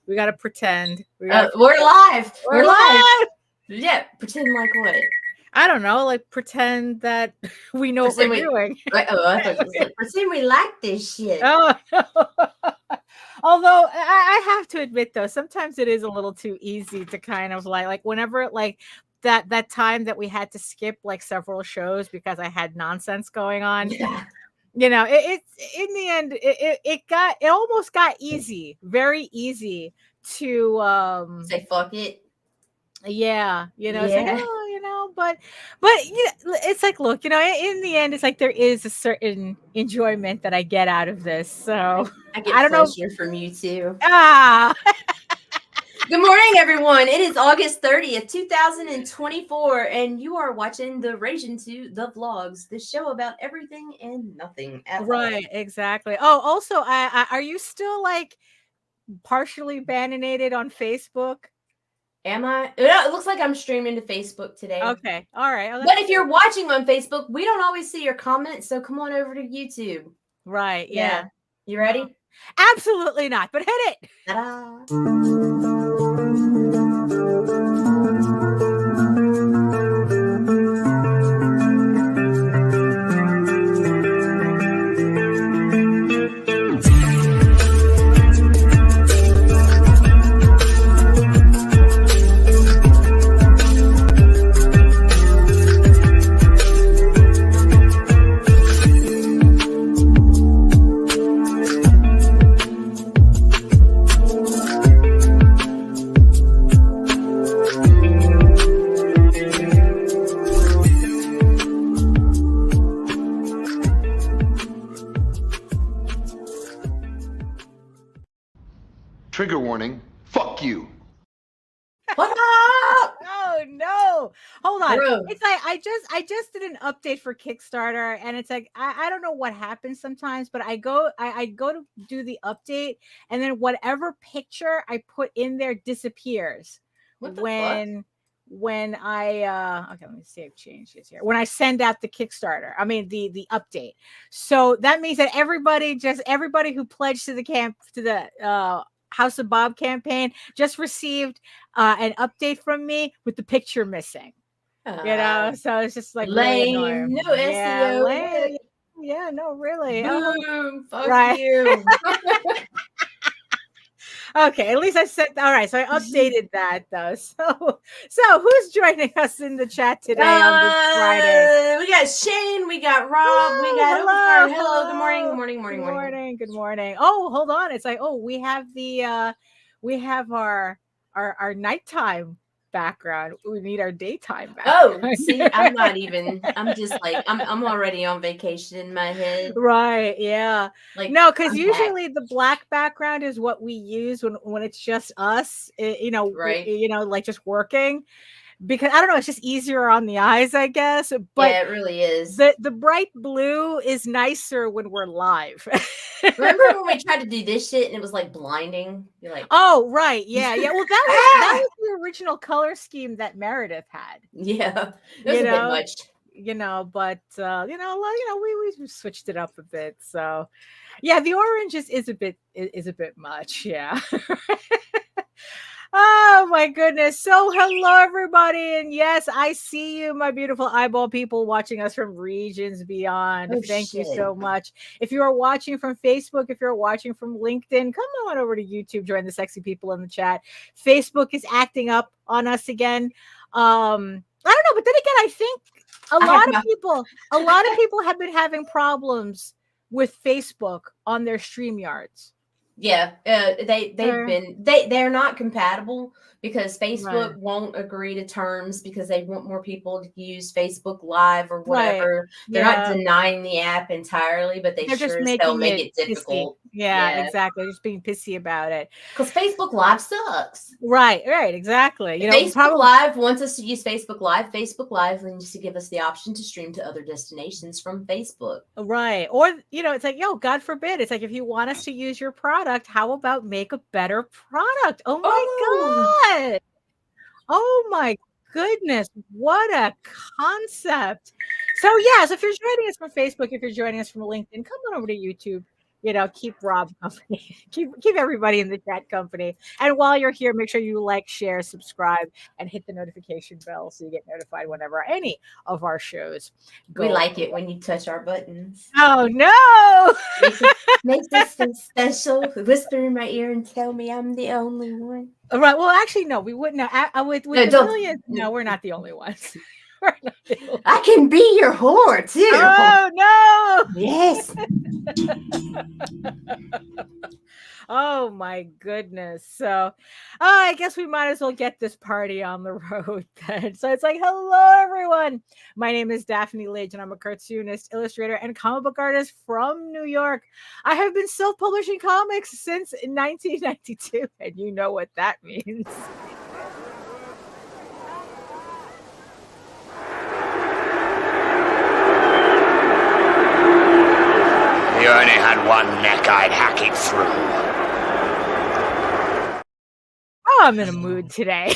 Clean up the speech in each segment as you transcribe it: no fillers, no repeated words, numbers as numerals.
We got to pretend. We're live. We're live. Yeah, pretend like what? I don't know, like pretend that we know Pretend what we're doing. I thought you said, pretend we like this shit. Oh, no. Although I have to admit, though, sometimes it is a little too easy to kind of like whenever like that time that we had to skip like several shows because I had nonsense going on. Yeah. You know, it's in the end, it almost got easy, very easy to Say fuck it. Yeah, it's like, Yeah. but it's like, look, in the end, it's like there is a certain enjoyment that I get out of this. So I get I don't know. pleasure from you too. Ah, Good morning, everyone. It is August 30th, 2024, and you are watching the Raging to the Vlogs, the show about everything and nothing at all. right, exactly. Oh, also, I are you still like partially bananated on Facebook? Am I? It looks like I'm streaming to Facebook today. Okay, all right. Oh, but if you're watching on Facebook, we don't always see your comments, so come on over to YouTube. Right, yeah. You ready? Absolutely not, but hit it. Ta-da! Trigger warning. Fuck you. What up? Oh no. Hold on. Bro. It's like I just did an update for Kickstarter and it's like I don't know what happens sometimes, but I go to do the update and then whatever picture I put in there disappears. What the when I okay, let me see if changes here. When I send out the Kickstarter, I mean the update. So that means that everybody who pledged to the House of Bob campaign just received an update from me with the picture missing. So it's just like lame. Really annoying. No SEO. Lame. Yeah, no, really. Boom. Fuck right. you. Okay, at least I said all right. So I updated that though. So who's joining us in the chat today on this Friday? We got Shane, we got Rob, we got hello. Good morning. Good morning. Oh, hold on. It's like, we have our nighttime background. We need our daytime background. Oh, see, I'm just like I'm already on vacation in my head. Right, yeah. Like no, because usually the black background is what we use when it's just us, right. Like just working. Because I don't know, it's just easier on the eyes, I guess. But yeah, it really is. The bright blue is nicer when we're live. Remember when we tried to do this shit and it was like blinding? You're like, oh right, yeah. Well, that was the original color scheme that Meredith had. Yeah, it was a bit much. But we switched it up a bit. So yeah, the orange is a bit much. Yeah. Oh my goodness. So hello everybody. And yes, I see you, my beautiful eyeball people watching us from regions beyond. Thank you so much. If you are watching from Facebook, if you're watching from LinkedIn, come on over to YouTube, join the sexy people in the chat. Facebook is acting up on us again. I don't know, but then again, I think a lot of people have been having problems with Facebook on their StreamYards. Yeah, they're not compatible because Facebook won't agree to terms because they want more people to use Facebook Live or whatever. Right. They're not denying the app entirely, but they're sure as hell make it difficult. Yeah, exactly. Just being pissy about it. Because Facebook Live sucks. Right, exactly. Facebook Live wants us to use Facebook Live. Facebook Live needs to give us the option to stream to other destinations from Facebook. Right. Or, it's like, God forbid. It's like, if you want us to use your product, how about make a better product? Oh my God. Oh my goodness. What a concept. So, so if you're joining us from Facebook, if you're joining us from LinkedIn, come on over to YouTube. keep Rob company, keep everybody in the chat company. And while you're here, make sure you like, share, subscribe, and hit the notification bell so you get notified whenever any of our shows go. We like it when you touch our buttons. Oh no! Makes us feel special. Whisper in my ear and tell me I'm the only one. Right. Well, actually, no, we wouldn't. With No, the millions, no, we're not the only ones. I can be your whore too. Oh no! Yes. Oh my goodness. So I guess we might as well get this party on the road then. So it's like, hello everyone. My name is Daphne Lidge and I'm a cartoonist, illustrator, and comic book artist from New York. I have been self-publishing comics since 1992, and you know what that means. If you only had one neck, I'd hack it through. Oh, I'm in a mood today.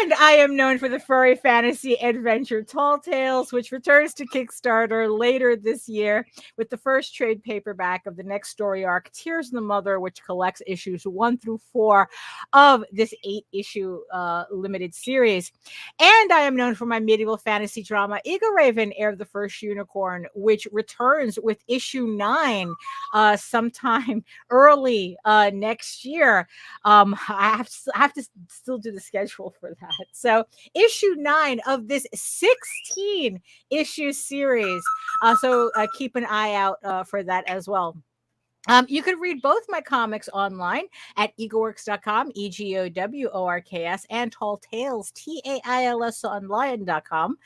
And I am known for the furry fantasy adventure Tall Tales, which returns to Kickstarter later this year with the first trade paperback of the next story arc, Tears in the Mother, which collects issues 1 through 4 of this 8-issue limited series. And I am known for my medieval fantasy drama, Eagle Raven, Heir of the First Unicorn, which returns with issue 9 sometime early next year. I have to still do the schedule for that. So issue 9 of this 16 issue series. So keep an eye out for that as well. You can read both my comics online at egoworks.com, EGOWORKS, and Tall Tales, TAILS online.com.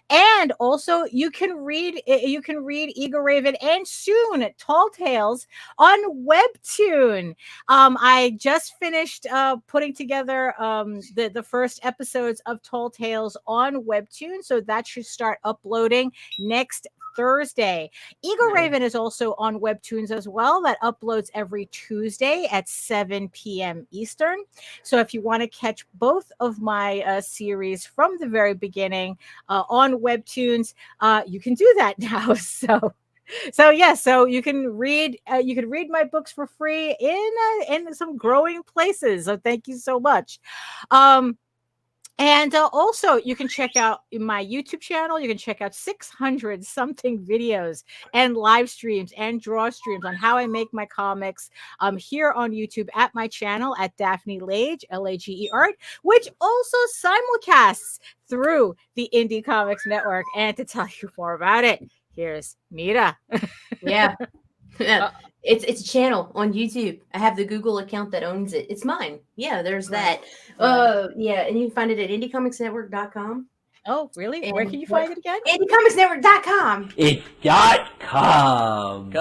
And also you can read Eagle Raven and soon Tall Tales on Webtoon. I just finished putting together the first episodes of Tall Tales on Webtoon, so that should start uploading next Thursday. Eagle Raven is also on Webtoons as well. That uploads every Tuesday at 7 p.m. Eastern. So if you want to catch both of my series from the very beginning on Webtoons, you can do that now. So you can read my books for free in some growing places. So thank you so much. And also, you can check out my YouTube channel. You can check out 600 something videos and live streams and draw streams on how I make my comics here on YouTube at my channel at Daphne Lage, Lage Art, which also simulcasts through the Indie Comics Network. And to tell you more about it, here's Mita. Yeah. It's a channel on YouTube. I have the Google account that owns it. It's mine. Yeah, there's that. Yeah, and you can find it at indiecomicsnetwork.com. Oh, really? And where can you find it again? indiecomicsnetwork.com. It's .com.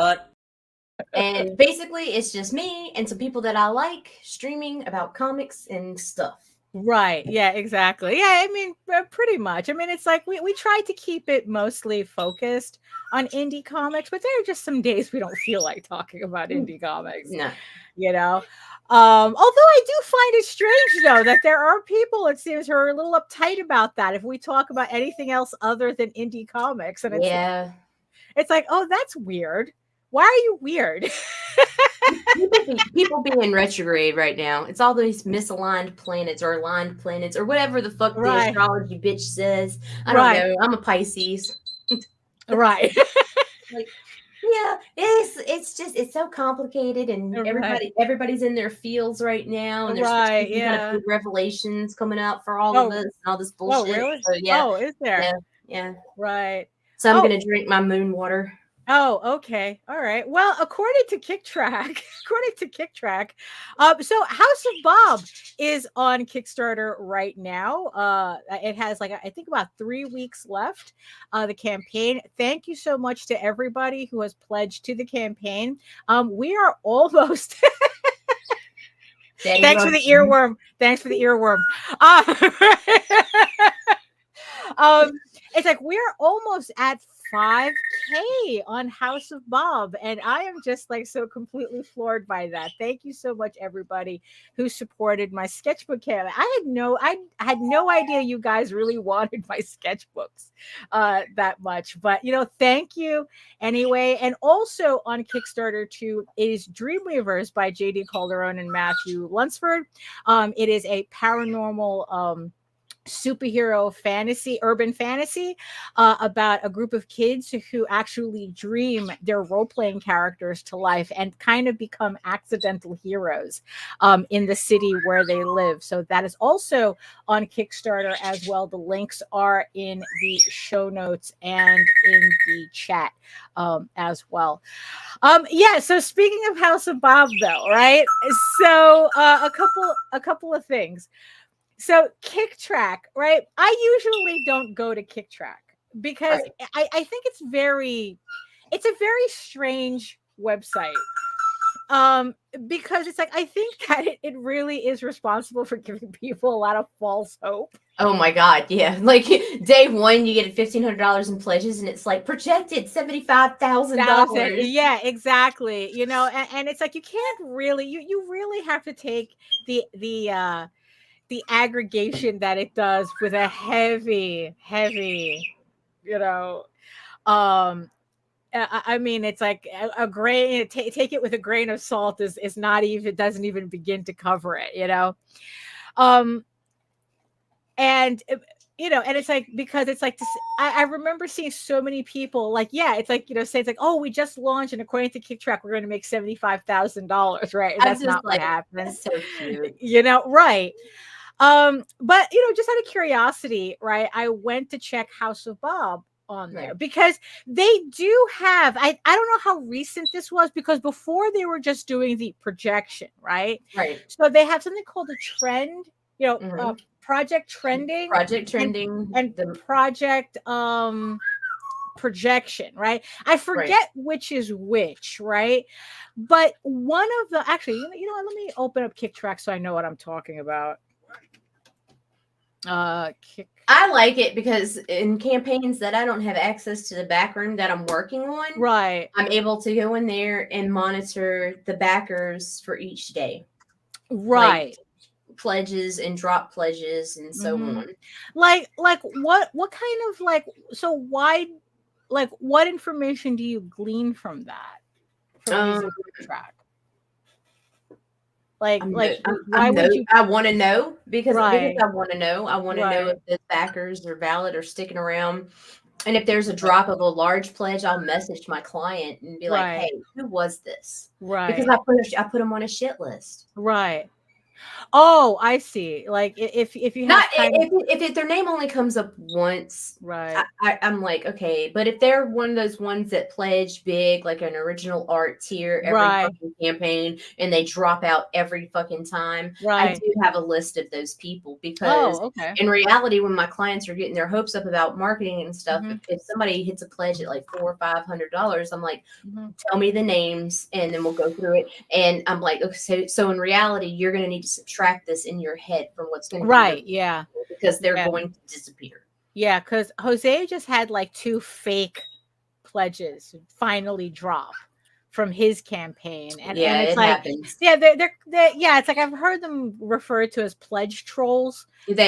And basically, it's just me and some people that I like streaming about comics and stuff. Right. Yeah, exactly. Yeah, I mean, pretty much. I mean, it's like we try to keep it mostly focused on indie comics, but there are just some days we don't feel like talking about indie comics. No. Although I do find it strange, though, that there are people, it seems, who are a little uptight about that if we talk about anything else other than indie comics. And it's like, oh, that's weird. Why are you weird? People being retrograde right now. It's all these misaligned planets or aligned planets or whatever the fuck the astrology bitch says. I don't know. I'm a Pisces. Right. Like, yeah, it's so complicated and everybody's in their fields right now. And there's kind of revelations coming out for all of us and all this bullshit. Oh, really? So, yeah. Oh, is there? Yeah. Right. So I'm gonna drink my moon water. Oh, okay. All right. Well, according to KickTrack, so House of Bob is on Kickstarter right now. It has I think about 3 weeks left, the campaign. Thank you so much to everybody who has pledged to the campaign. We are almost Thanks for the earworm. It's like we're almost at 5 10K on House of Bob, and I am just like so completely floored by that. Thank you so much, everybody who supported my sketchbook campaign. I had no idea you guys really wanted my sketchbooks that much, but thank you anyway. And also on Kickstarter too is Dreamweavers by JD Calderon and Matthew Lunsford. It is a paranormal superhero fantasy, urban fantasy, about a group of kids who actually dream their role-playing characters to life and kind of become accidental heroes in the city where they live. So that is also on Kickstarter as well. The links are in the show notes and in the chat as well. So speaking of House of Bob though, right? So a couple of things. So Kick Track, right? I usually don't go to Kick Track because I think it's a very strange website. Because it's like, I think that it really is responsible for giving people a lot of false hope. Oh my God. Yeah. Like day one, you get $1,500 in pledges and it's like projected $75,000. Yeah, exactly. And it's like, you can't really, you really have to take the aggregation that it does with a heavy, I mean, it's like a grain. Take it with a grain of salt is not even, doesn't even begin to cover it. And it's like, because it's like this, I remember seeing so many people like, it's like, say it's like, oh, we just launched and according to Kick Track, we're going to make $75,000, right? And that's not what happens. So cute. Right. But just out of curiosity, right, I went to check House of Bob on there because they do have, I don't know how recent this was, because before they were just doing the projection, right? So they have something called a trend, project trending and the project projection, right? I forget which is which, right? But one of the, actually, let me open up Kick Track so I know what I'm talking about. I like it because in campaigns that I don't have access to the back room that I'm working on, I'm able to go in there and monitor the backers for each day, like pledges and drop pledges and so on. Like what kind of like, so why, like what information do you glean from that, from using Kick Track? Why would you? I want to know because I want to know. I want to know if the backers are valid or sticking around. And if there's a drop of a large pledge, I'll message my client and be like, "Hey, who was this?" Because I put them on a shit list. Oh, I see. Like if you have if their name only comes up once, I'm like, okay. But if they're one of those ones that pledge big, like an original art tier every fucking campaign, and they drop out every fucking time, I do have a list of those people because in reality, when my clients are getting their hopes up about marketing and stuff, if somebody hits a pledge at like $400 or $500, I'm like, tell me the names, and then we'll go through it. And I'm like, okay, so in reality, you're going to need to subtract this in your head from what's going to because they're going to disappear. Because Jose just had like 2 fake pledges finally drop from his campaign, and it's it like happens. they're it's like I've heard them referred to as pledge trolls. Which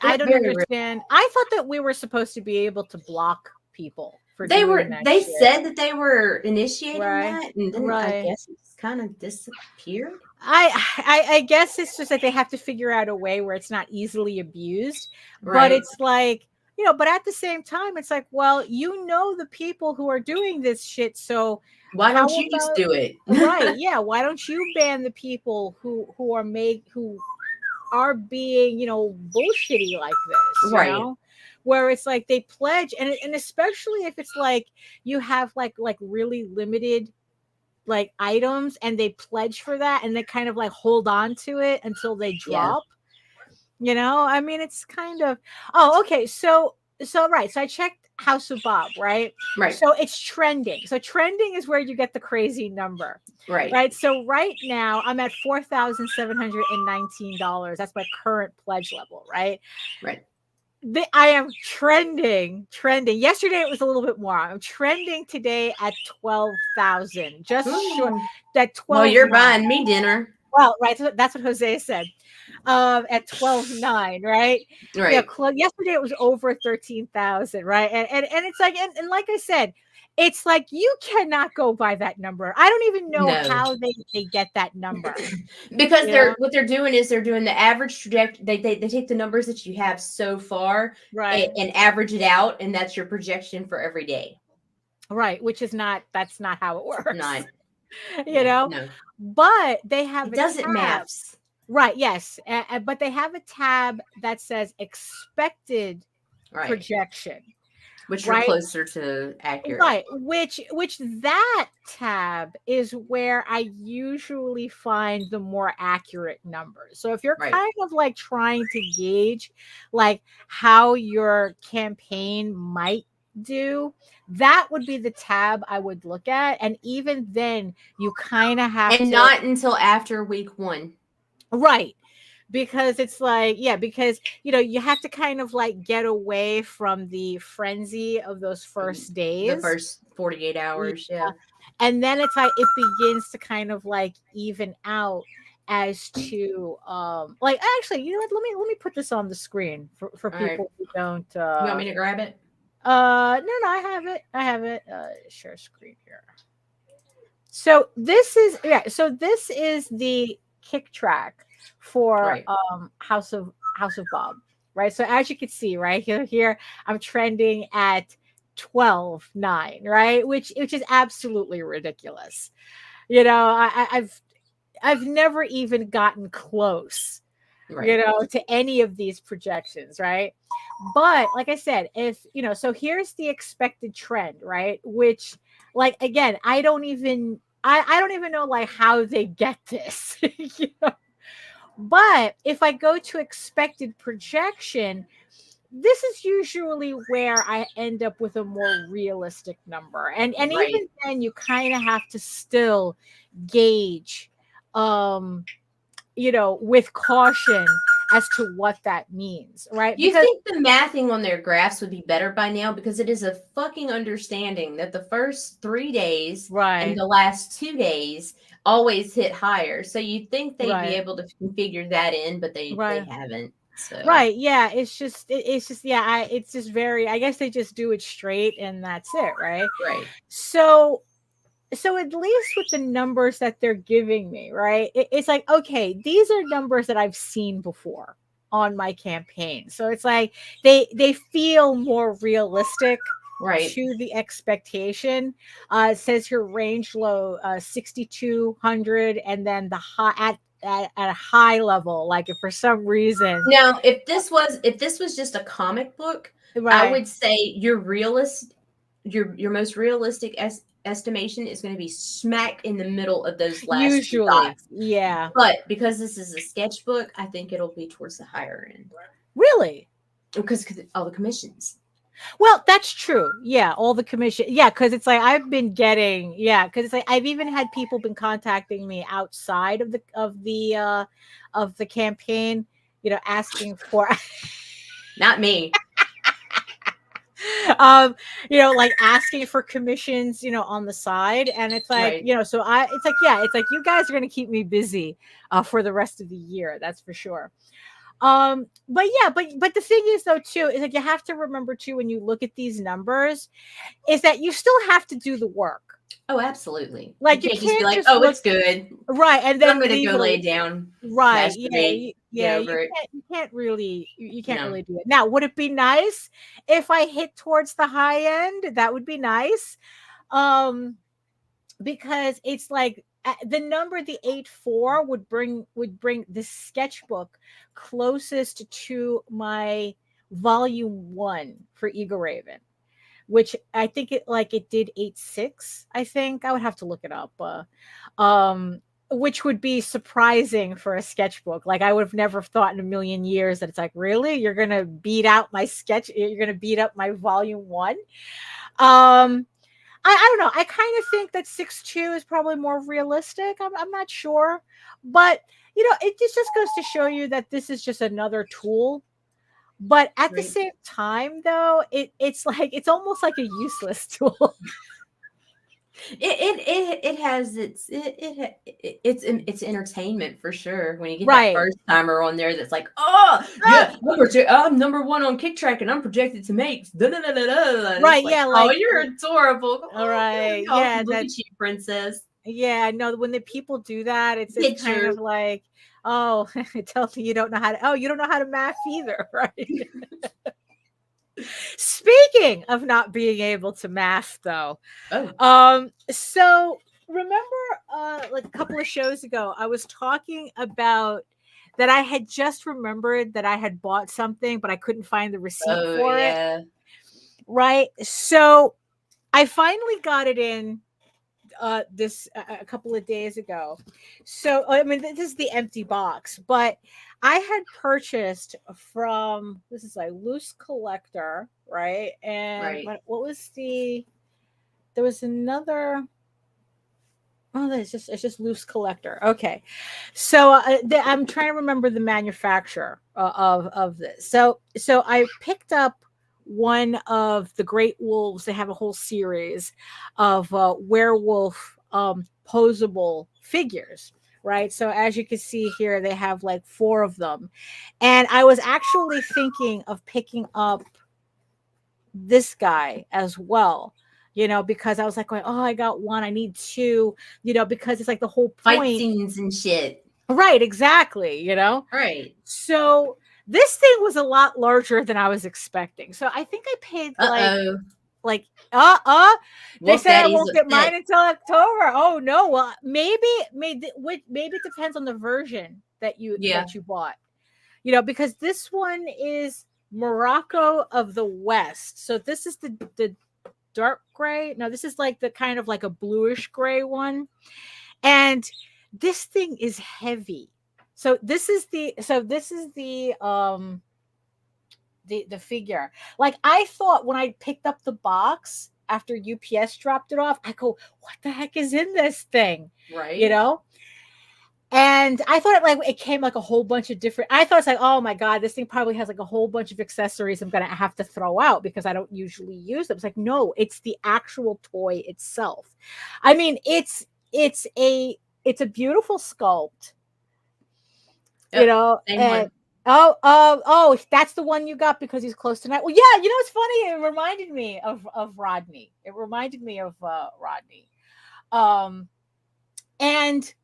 I don't understand. I thought that we were supposed to be able to block people. They said that they were initiating that, and then I guess it's kind of disappeared. I guess it's just that they have to figure out a way where it's not easily abused. But it's like, but at the same time, it's like, well, the people who are doing this shit, so why don't you just do it? Why don't you ban the people who are being, bullshitty like this, you know? Where it's like they pledge, and especially if it's like you have like really limited like items and they pledge for that and they kind of like hold on to it until they drop. I mean, it's kind of so I checked House of Bob, right? So it's trending. So trending is where you get the crazy number. Right. So right now I'm at $4,719. That's my current pledge level, right? I am trending. Yesterday it was a little bit more. I'm trending today at 12,000. Just short that 12. Well, you're buying me dinner. Well, right. So that's what Jose said. At 12.9, right? Right. Yeah, yesterday it was over 13,000, right? And it's like, and like I said, it's like you cannot go by that number. I don't even know how they get that number. Because what they're doing is they're doing the average trajectory. They take the numbers that you have so far, right, and average it out, and that's your projection for every day. Right, which is that's not how it works. Not, no. But they have it does it maths. Right, yes. But they have a tab that says expected projection. Which are closer to accurate. Right. Which that tab is where I usually find the more accurate numbers. So if you're kind of like trying to gauge like how your campaign might do, that would be the tab I would look at. And even then you kind of have to not until after week 1. Right. Because it's like, because you have to kind of like get away from the frenzy of those first days, the first 48 hours. And then it's like it begins to kind of like even out as to like, actually, you know what, let me put this on the screen for people who don't you want me to grab it? No, I have it share screen here. So this is the kick track for House of Bob, right? So as you can see, right here I'm trending at 12.9, right? Which is absolutely ridiculous. I've never even gotten close, to any of these projections, right? But like I said, if so here's the expected trend, right? Which, like, again, I don't even know like how they get this. But if I go to expected projection, this is usually where I end up with a more realistic number. And even then you kind of have to still gauge with caution as to what that means, right? You think the mathing on their graphs would be better by now, because it is a fucking understanding that the first 3 days and the last 2 days always hit higher. So you'd think they'd be able to configure that in, but they haven't. So. Right. Yeah. It's just it's just very, I guess they just do it straight and that's it. Right. Right. So at least with the numbers that they're giving me, right, it's like, okay, these are numbers that I've seen before on my campaign. So it's like they feel more realistic to the expectation. It says here range low 6,200, and then the high at a high level, like if for some reason. Now, if this was just a comic book, I would say your most realistic estimation is going to be smack in the middle of those last two dots. Yeah. But because this is a sketchbook, I think it'll be towards the higher end. Really? Because all the commissions. Well, that's true. Yeah, all the commission. Yeah, because it's like I've been getting. Yeah, because it's like I've even had people been contacting me outside of the campaign. Asking for. Not me. Like asking for commissions, on the side, and it's like, so it's like you guys are going to keep me busy for the rest of the year. That's for sure. But the thing is though too, is like you have to remember too, when you look at these numbers, is that you still have to do the work. Oh, absolutely. Like you can't just be like, oh, it's good. Right. And then I'm going to go lay down. Right. Yeah. You can't really do it. Now, would it be nice if I hit towards the high end? That would be nice. Because it's like the number, the 8.4 would bring the sketchbook closest to my volume 1 for Eagle Raven, which I think it did 8.6. I think I would have to look it up. Which would be surprising for a sketchbook. Like I would have never thought in a million years that it's like, really, you're gonna beat out my sketch, you're gonna beat up my volume 1. I don't know. I kind of think that 6.2 is probably more realistic. I'm not sure, but it just goes to show you that this is just another tool But at the same time, though, it's like it's almost like a useless tool. It has it's entertainment for sure. When you get that first timer on there, that's like, oh yeah, I'm number one on Kick Track, and I'm projected to make right. Yeah, like, oh, you're adorable. All right, yeah, look at you, princess. Yeah, no, when the people do that, it's kind of like, oh, tell me you don't know how to. Oh, you don't know how to math either, right? Speaking of not being able to math, though, so remember, like a couple of shows ago, I was talking about that I had just remembered that I had bought something, but I couldn't find the receipt for it. Right. So I finally got it in this a couple of days ago. So I mean, this is the empty box, but I had purchased from, this is like Loose Collector, right? And what was there was another, oh, it's just Loose Collector. Okay, so I'm trying to remember the manufacturer of this. So I picked up one of the Great Wolves. They have a whole series of werewolf posable figures, right? So as you can see here, they have like 4 of them, and I was actually thinking of picking up this guy as well, you know, because I was like, oh, I got 1, I need 2, you know, because it's like the whole point, fight scenes and shit, right? Exactly, you know, right? So this thing was a lot larger than I was expecting, so I think I paid like they said I won't get mine until October. Oh no, well maybe it depends on the version that you bought, you know, because this one is Morocco of the West. So this is the dark gray. No, this is like the kind of like a bluish gray one. And this thing is heavy. So this is the figure. Like I thought when I picked up the box after UPS dropped it off, I go, what the heck is in this thing? Right. You know? And I thought it came like a whole bunch of different, I thought it's like, oh my God, this thing probably has like a whole bunch of accessories I'm going to have to throw out because I don't usually use them. It's like, no, it's the actual toy itself. I mean, it's a beautiful sculpt, you know, and oh, that's the one you got because he's close tonight. Well, yeah, you know, it's funny. It reminded me of Rodney. It reminded me of Rodney. And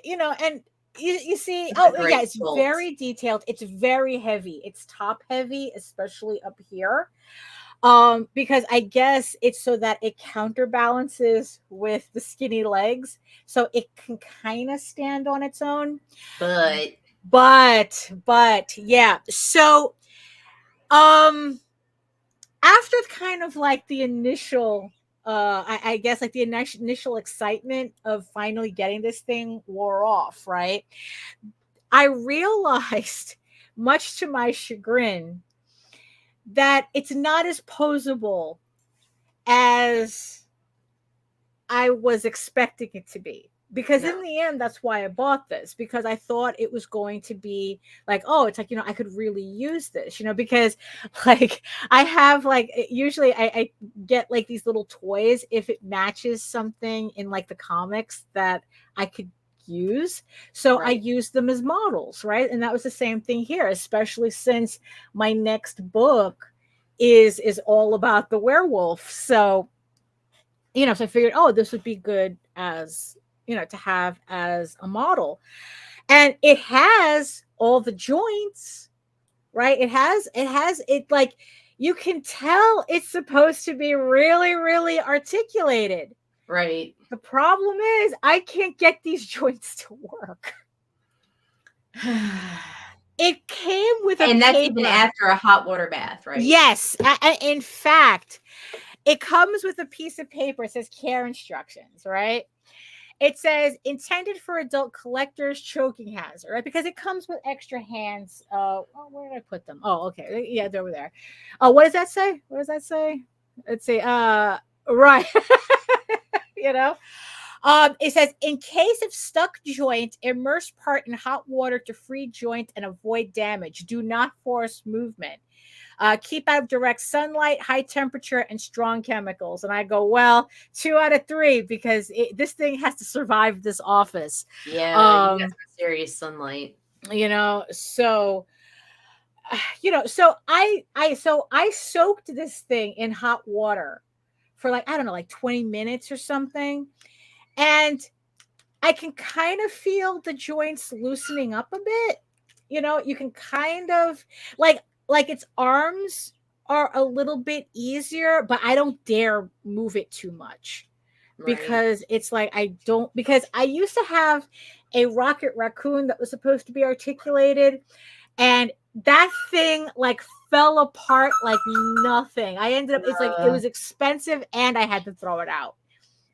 you know, and you see, it's very detailed. It's very heavy. It's top heavy, especially up here. Because I guess it's so that it counterbalances with the skinny legs, so it can kind of stand on its own. But yeah. So, after kind of like the initial, I guess like the initial excitement of finally getting this thing wore off, right? I realized, much to my chagrin, that it's not as posable as I was expecting it to be. Because in the end, that's why I bought this, because I thought it was going to be like, oh, it's like, you know, I could really use this, you know, because like I have like, usually I get like these little toys if it matches something in like the comics that I could use. So I use them as models, right? And that was the same thing here, especially since my next book is all about the werewolf. So, you know, so I figured, oh, this would be good as, you know, to have as a model. And it has all the joints, right? It has it, like, you can tell it's supposed to be really, really articulated. Right. The problem is I can't get these joints to work. It came with and that's paper. Even after a hot water bath, right? Yes. In fact, it comes with a piece of paper. It says care instructions, right? It says intended for adult collectors, choking hazard, right? Because it comes with extra hands. Where did I put them? Oh, okay. Yeah, they're over there. What does that say? What does that say? Let's see. Right. You know? It says, in case of stuck joint, immerse part in hot water to free joint and avoid damage. Do not force movement. Keep out of direct sunlight, high temperature, and strong chemicals. And I go, well, 2 out of 3, because this thing has to survive this office. Yeah, you got some serious sunlight. So I soaked this thing in hot water for like, I don't know, like 20 minutes or something. And I can kind of feel the joints loosening up a bit. You can kind of like its arms are a little bit easier, but I don't dare move it too much. Right. Because it's like because I used to have a rocket raccoon that was supposed to be articulated, and that thing like fell apart like nothing. I ended up, it's like it was expensive and I had to throw it out.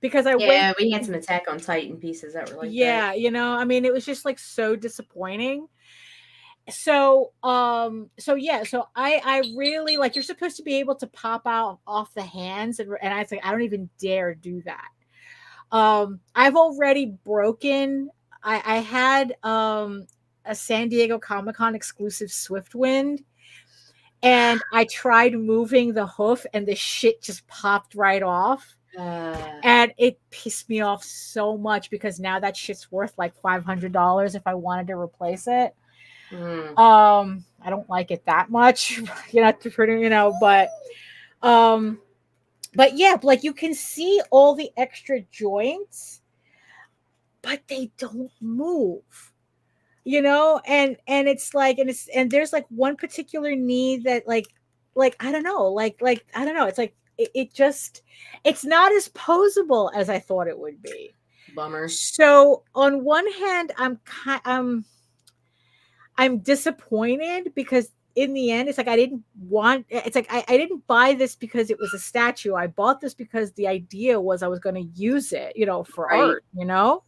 Because we had some Attack on Titan pieces that were like that. I mean, it was just like so disappointing. So I really like, you're supposed to be able to pop out off the hands, and I was like, I don't even dare do that. I've already broken. I had a San Diego Comic-Con exclusive Swiftwind, and I tried moving the hoof, and the shit just popped right off. And it pissed me off so much, because now that shit's worth like $500 if I wanted to replace it. I don't like it that much, but yeah, like you can see all the extra joints, but they don't move, and it's like, and there's like one particular knee that like I don't know, I don't know, it's like it's not as posable as I thought it would be. Bummer. So on one hand, I'm disappointed, because in the end, it's like I didn't buy this because it was a statue. I bought this because the idea was I was going to use it, for art, but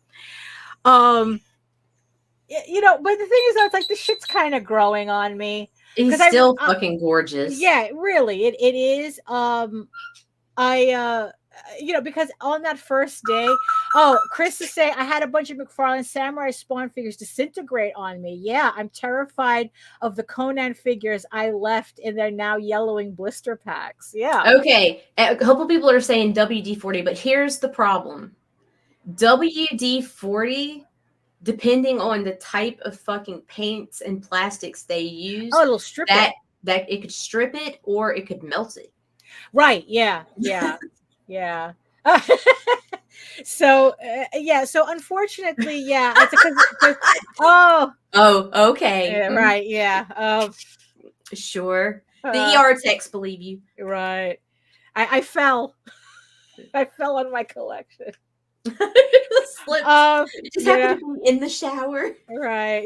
the thing is, it's like the shit's kind of growing on me. He's still fucking gorgeous. Yeah, really, it is. Because on that first day, Chris is saying, I had a bunch of McFarlane Samurai Spawn figures disintegrate on me. Yeah, I'm terrified of the Conan figures I left in their now yellowing blister packs. Yeah. Okay, a couple people are saying WD-40, but here's the problem. WD-40, depending on the type of fucking paints and plastics they use, it'll strip it. That it could strip it or it could melt it. Right. Yeah. Yeah. So unfortunately, yeah, it's because okay. Yeah, right, yeah. Sure. The ER techs believe you. Right. I fell on my collection. Slipped. Just happened to be in the shower. Right,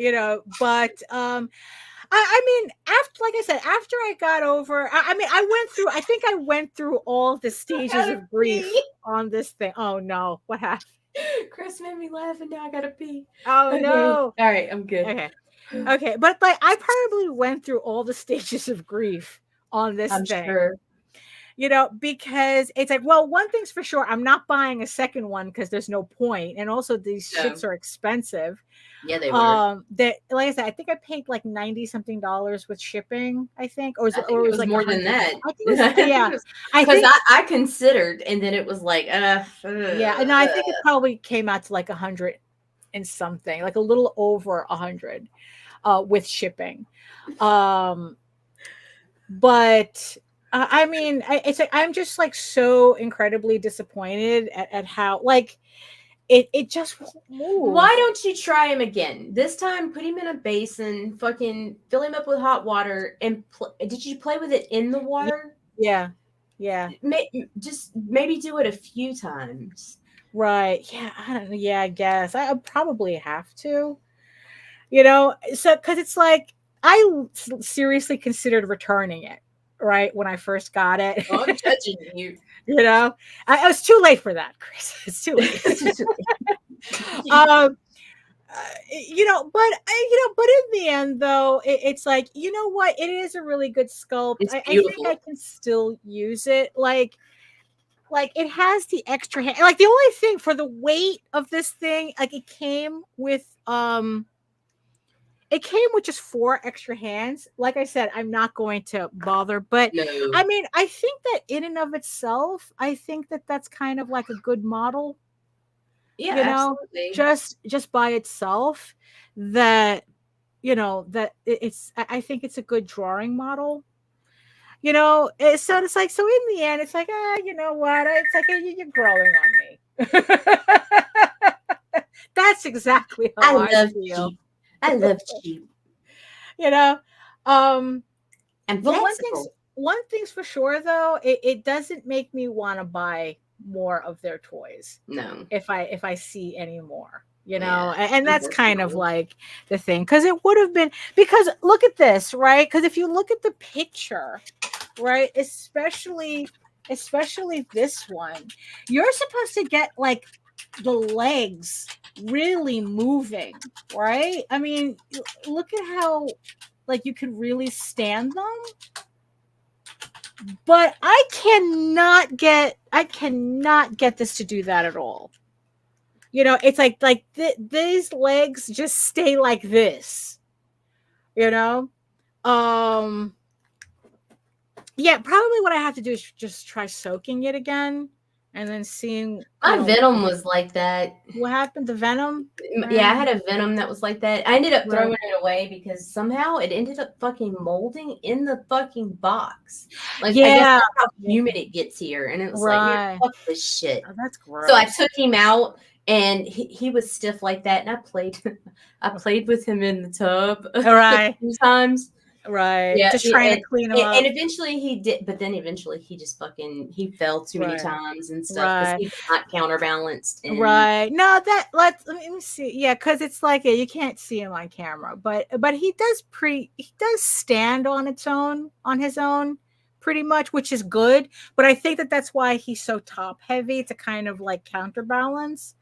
but I mean, after I got over, I think I went through all the stages of grief on this thing. Oh no, what happened? Chris made me laugh, and now I gotta pee. Oh okay. No. All right, I'm good. Okay, but like I probably went through all the stages of grief on this thing. Sure. Because it's like, well, one thing's for sure, I'm not buying a second one because there's no point, and also these shits are expensive. Yeah, they were. Like I said, I think I paid like $90-something with shipping. I think, or it was like more than that. I think it was, yeah, because I considered, and then it was like, yeah, and I think it probably came out to like 100 and something, like a little over 100, with shipping. But. I mean, it's like I'm just like so incredibly disappointed at how like it just won't move. Why don't you try him again? This time, put him in a basin, fucking fill him up with hot water, and did you play with it in the water? Yeah. Just maybe do it a few times. Right? Yeah. I don't know. Yeah, I guess I probably have to. So because it's like I seriously considered returning it. Right when I first got it. Oh, I'm judging you. I was too late for that, Chris. It's too late. But in the end, though, it's like, you know what? It is a really good sculpt. I think I can still use it. Like, like it has the extra hand. Like the only thing for the weight of this thing, like it came with just 4 extra hands. Like I said, I'm not going to bother, but No. I mean, I think that in and of itself, I think that that's kind of like a good model. Yeah, you know, absolutely. just by itself, that I think it's a good drawing model. So it's like, so in the end, it's like, you know what? It's like, you're growing on me. That's exactly how I feel. Cheap. I love cheap. Um, And but flexible. one thing's for sure though, it doesn't make me want to buy more of their toys. No. If I see any more. Yeah, and that's kind of like the thing, because it would have been, because look at this, right? Because if you look at the picture, right, especially this one, you're supposed to get like the legs really moving, right? I mean, look at how like you could really stand them. But I cannot get this to do that at all. It's like these legs just stay like this. Yeah, probably what I have to do is just try soaking it again and then seeing. My Venom was like that. What happened? The Venom? Yeah, I had a Venom that was like that. I ended up throwing it away because somehow it ended up fucking molding in the fucking box. Like, I guess that's how humid it gets here. And it was like, man, fuck this shit. Oh, that's gross. So I took him out, and he was stiff like that. And I played with him in the tub a few times. Right. Yeah, just trying to clean him up. And eventually he did, but then eventually he just he fell too many times and stuff because he's not counterbalanced. Right. No, let me see. Yeah, because it's like, you can't see him on camera, but he does stand on his own pretty much, which is good. But I think that's why he's so top heavy, to kind of like counterbalance.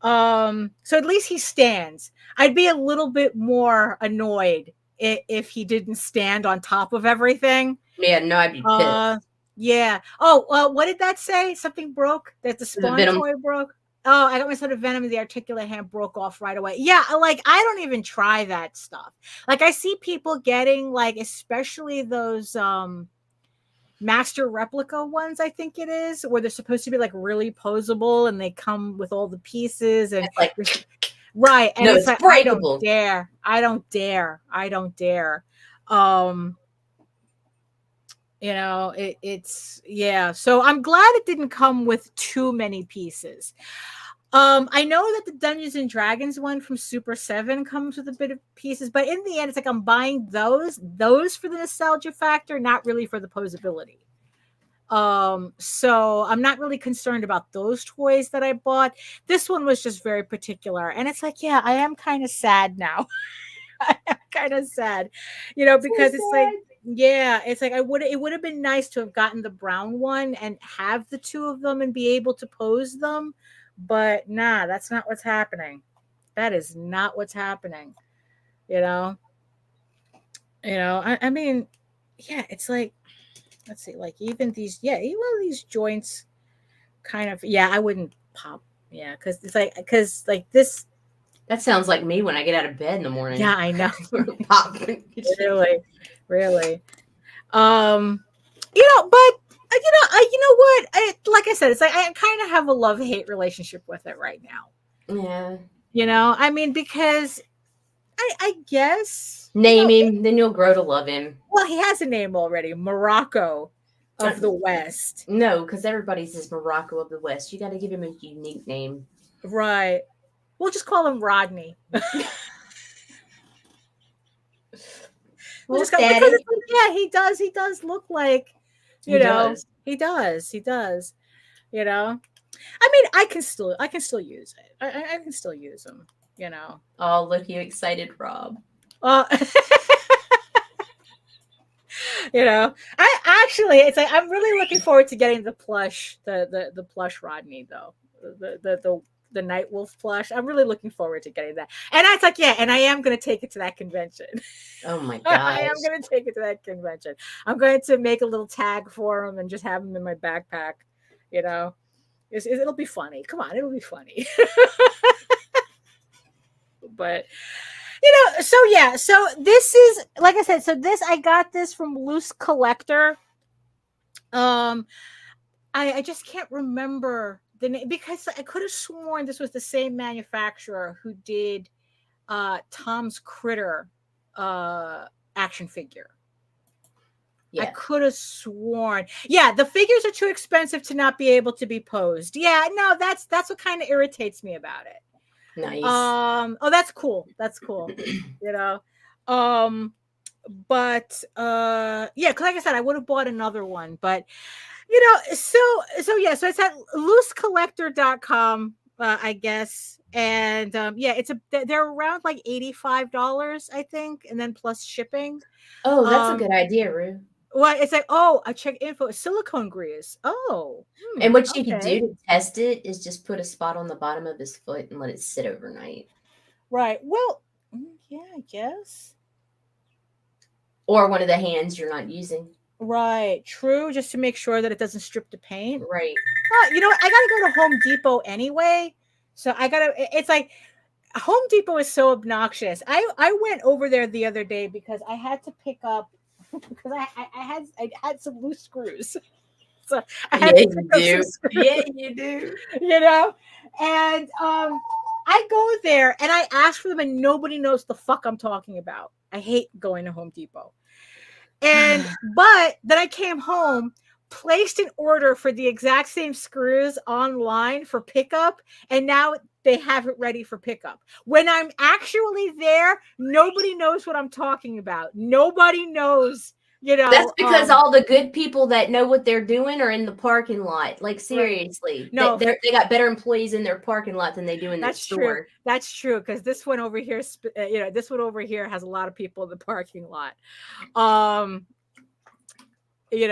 So at least he stands. I'd be a little bit more annoyed if he didn't stand on top of everything. Yeah, no, I'd be pissed. Yeah. Oh, what did that say? Something broke? That the Spawn toy broke? Oh, I got myself a Venom and the articulate hand broke off right away. Yeah, like I don't even try that stuff. Like I see people getting like, especially those master replica ones, I think it is, where they're supposed to be like really posable and they come with all the pieces and like right. And no, it's like, breakable. I don't dare. It's yeah. So I'm glad it didn't come with too many pieces. I know that the Dungeons and Dragons one from Super 7 comes with a bit of pieces, but in the end, it's like I'm buying those for the nostalgia factor, not really for the posability. So I'm not really concerned about those toys that I bought. This one was just very particular, and it's like, yeah, I am kind of sad now. I am kind of sad, because it's like, yeah, it's like it would have been nice to have gotten the brown one and have the two of them and be able to pose them, but nah, that's not what's happening. That is not what's happening. I mean, yeah, it's like, let's see, like even these joints kind of, yeah, I wouldn't pop. Yeah, because it's like, this. That sounds like me when I get out of bed in the morning. Yeah, I know. Pop. Really. But you know what? Like I said, it's like I kind of have a love-hate relationship with it right now. Yeah. I mean, because I guess name him, then you'll grow to love him. Well, he has a name already, Morocco of the West. No, because everybody says Morocco of the West. You got to give him a unique name, right? We'll just call him Rodney. We'll just because it's like, yeah, he does look like, he does. I mean, I can still use it. I can still use them, Oh, look, you excited, Rob. I actually, it's like, I'm really looking forward to getting the plush, the plush Rodney though, the Night Wolf plush. I'm really looking forward to getting that. And it's like, yeah, and I am going to take it to that convention. Oh my god! I am going to take it to that convention. I'm going to make a little tag for him and just have him in my backpack, You know, it'll be funny. Come on, it'll be funny. But so yeah, so this is, like I said, so this, I got this from Loose Collector. I just can't remember the name, because I could have sworn this was the same manufacturer who did Tom's Critter action figure. Yeah. I could have sworn. Yeah, the figures are too expensive to not be able to be posed. Yeah, no, that's what kind of irritates me about it. Nice. Oh, that's cool. That's cool. But yeah, because like I said, I would have bought another one, but so yeah, so it's at loosecollector.com, I guess. And yeah, they're around like $85, I think, and then plus shipping. Oh, that's a good idea, Rue. Well, it's like, I check info, silicone grease. Oh. And what you could do to test it is just put a spot on the bottom of his foot and let it sit overnight. Right. Well, yeah, I guess. Or one of the hands you're not using. Right. True. Just to make sure that it doesn't strip the paint. Right. You know what? I got to go to Home Depot anyway. So it's like, Home Depot is so obnoxious. I went over there the other day because I had to pick up, because I had some loose screws. So I had to pick up some screws. Yeah, you do. And I go there and I ask for them and nobody knows the fuck I'm talking about. I hate going to Home Depot. But then I came home, placed an order for the exact same screws online for pickup, and now they have it ready for pickup. When I'm actually there, nobody knows what I'm talking about. Nobody knows, That's because all the good people that know what they're doing are in the parking lot. Like, seriously. Right. No, they got better employees in their parking lot than they do in their store. True. That's true, because this one over here, this one over here has a lot of people in the parking lot. You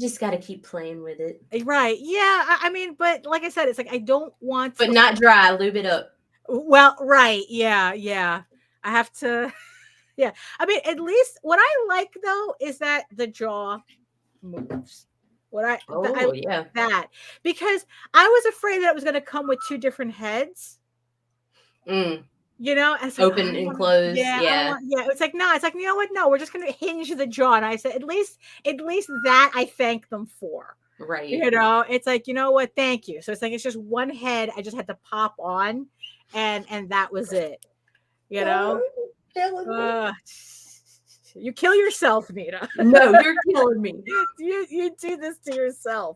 just gotta keep playing with it. Right. Yeah. I mean, but like I said, it's like, I don't want to. But not dry. Lube it up. Well, right. Yeah. I have to. Yeah. I mean, at least what I like, though, is that the jaw moves. Yeah. That. Because I was afraid that it was going to come with two different heads. As open and closed. Yeah. It's like, no, it's like, you know what? No, we're just going to hinge the jaw. And I said, at least that I thank them for. Right. It's like, you know what? Thank you. So it's like, it's just one head. I just had to pop on, and that was it. You kill yourself, Nita. No, you're killing me. You do this to yourself.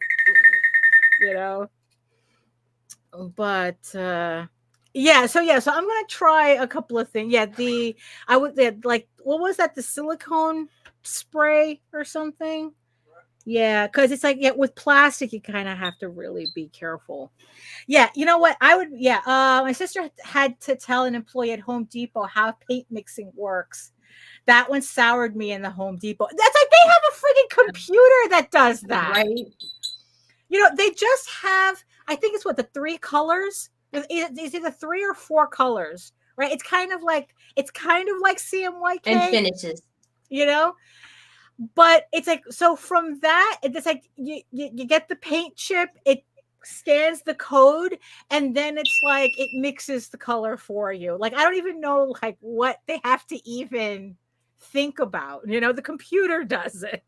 But yeah, so I'm gonna try a couple of things. Yeah, what was that? The silicone spray or something? Yeah, because it's like, with plastic, you kind of have to really be careful. Yeah, you know what? My sister had to tell an employee at Home Depot how paint mixing works. That one soured me in the Home Depot. That's like, they have a freaking computer that does that. Right. They just have, I think it's the 3 colors. It's either 3 or 4 colors, right? It's kind of like CMYK. And finishes. But it's like, so from that, it's like you get the paint chip, it scans the code, and then it's like it mixes the color for you. Like, I don't even know like what they have to even think about. The computer does it.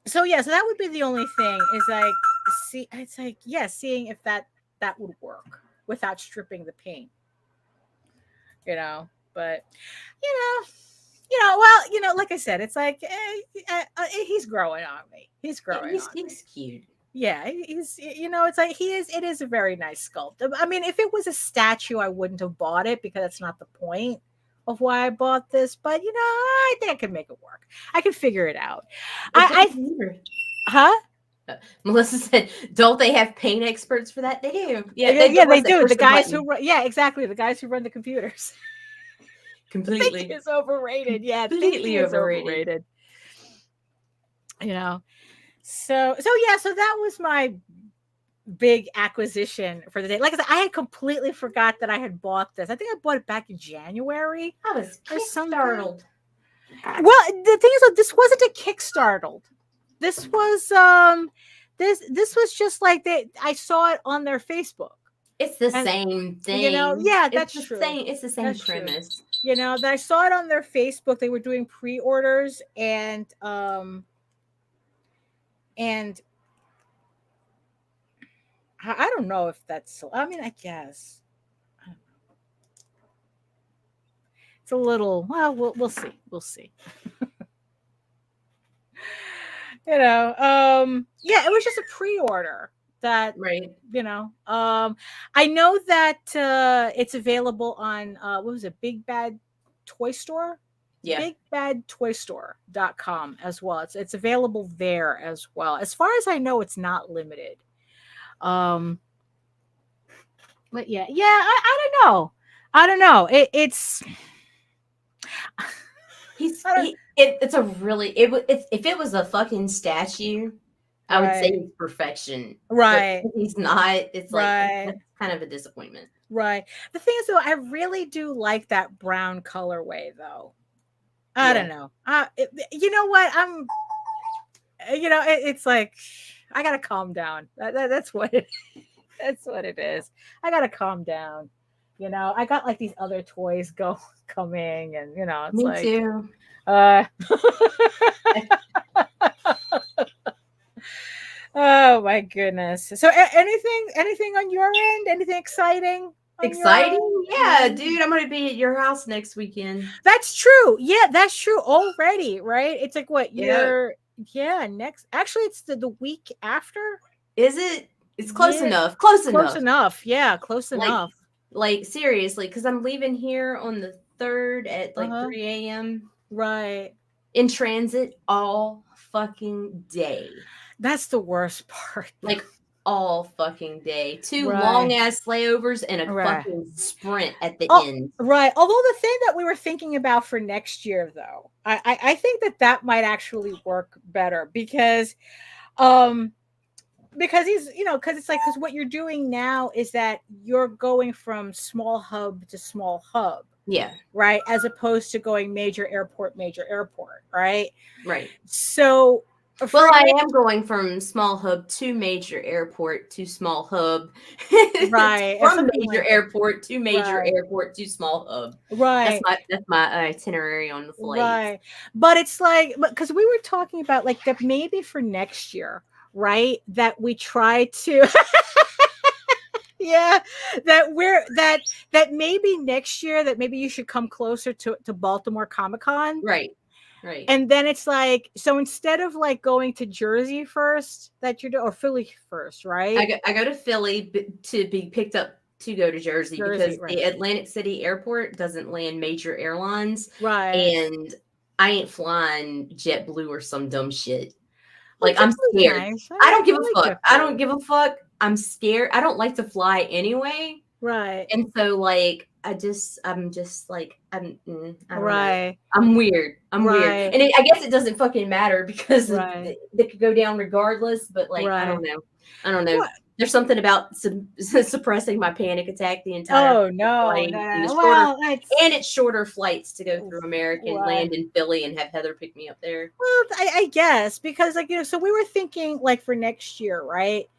So yeah, so that would be the only thing, is like, seeing if that would work without stripping the paint. But well, like I said, it's like he's growing on me. He's growing. He's cute. Yeah, he's it's like it is a very nice sculpt. I mean, if it was a statue, I wouldn't have bought it, because that's not the point of why I bought this. But I think I can make it work. I can figure it out. Huh? Melissa said, "Don't they have paint experts for that?" They do. Yeah, they do. The guys who run, exactly, the guys who run the computers. Completely. Think is overrated. Yeah, completely overrated. So that was my big acquisition for the day. Like I said, I had completely forgot that I had bought this. I think I bought it back in January. I was startled. Well, the thing is, this wasn't a Kickstarter. This was this was just like I saw it on their Facebook. It's the same thing. You know, yeah, that's it's the true. Same, it's the same that's premise. True. You know, that I saw it on their Facebook. They were doing pre-orders and I don't know if that's, I mean, I guess. I don't know. It's a little, well, we'll see. We'll see. You know, yeah, it was just a pre-order that, right. You know, I know that it's available on what was it, Big Bad Toy Store? Yeah. BigBadToyStore.com as well. It's available there as well. As far as I know, it's not limited. But yeah, I don't know. I don't know. It's it's a really if it was a fucking statue, I would say it's perfection. Right. But he's not. It's like that's kind of a disappointment. Right. The thing is, though, I really do like that brown colorway, though. I don't know. You know what? You know, it's like I gotta calm down. That's what it. That's what it is. I gotta calm down. You know, I got like these other toys coming, and you know, it's Me like too. Oh my goodness. So anything on your end? Anything exciting? Exciting? Yeah, dude, I'm gonna be at your house next weekend. That's true. Yeah, that's true already, right? It's like what next, actually it's the week after. Is it? It's close enough. Close enough. Yeah, close enough. Like seriously, because I'm leaving here on the 3rd at like 3 a.m. Right. In transit all fucking day. That's the worst part. Like all fucking day. 2 long ass layovers and a fucking sprint at the end. Right. Although the thing that we were thinking about for next year, though, I think that might actually work better because he's, you know, because what you're doing now is that you're going from small hub to small hub. Yeah. Right. As opposed to going major airport, right? Right. So, well, I am going from small hub to major airport to small hub. Right. From major airport to major airport to small hub. Right. That's my itinerary on the flight. Right. But it's like, because we were talking about like that maybe for next year, right? That we try to yeah, that maybe next year that maybe you should come closer to Baltimore Comic-Con. Right. Right. And then it's like, so instead of like going to Jersey first, that you're or Philly first, right? I go to Philly to be picked up to go to Jersey because the Atlantic City airport doesn't land major airlines. Right. And I ain't flying JetBlue or some dumb shit. Like, I'm scared. Nice. I don't give a fuck. I don't give a fuck. I'm scared. I don't like to fly anyway. Right. And so like I'm just like I'm right. I'm weird. I'm weird. And I guess it doesn't fucking matter because they could go down regardless, but like I don't know. What? There's something about suppressing my panic attack the entire flight. And it's shorter flights to go through America and land in Philly and have Heather pick me up there. Well, I guess because like, you know, so we were thinking like for next year, right?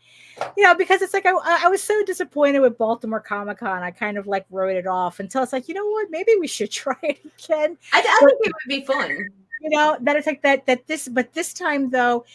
You know, because it's like I was so disappointed with Baltimore Comic-Con. I kind of like wrote it off until it's like, you know what, maybe we should try it again. I think it would be fun. You know, that it's like that this time though,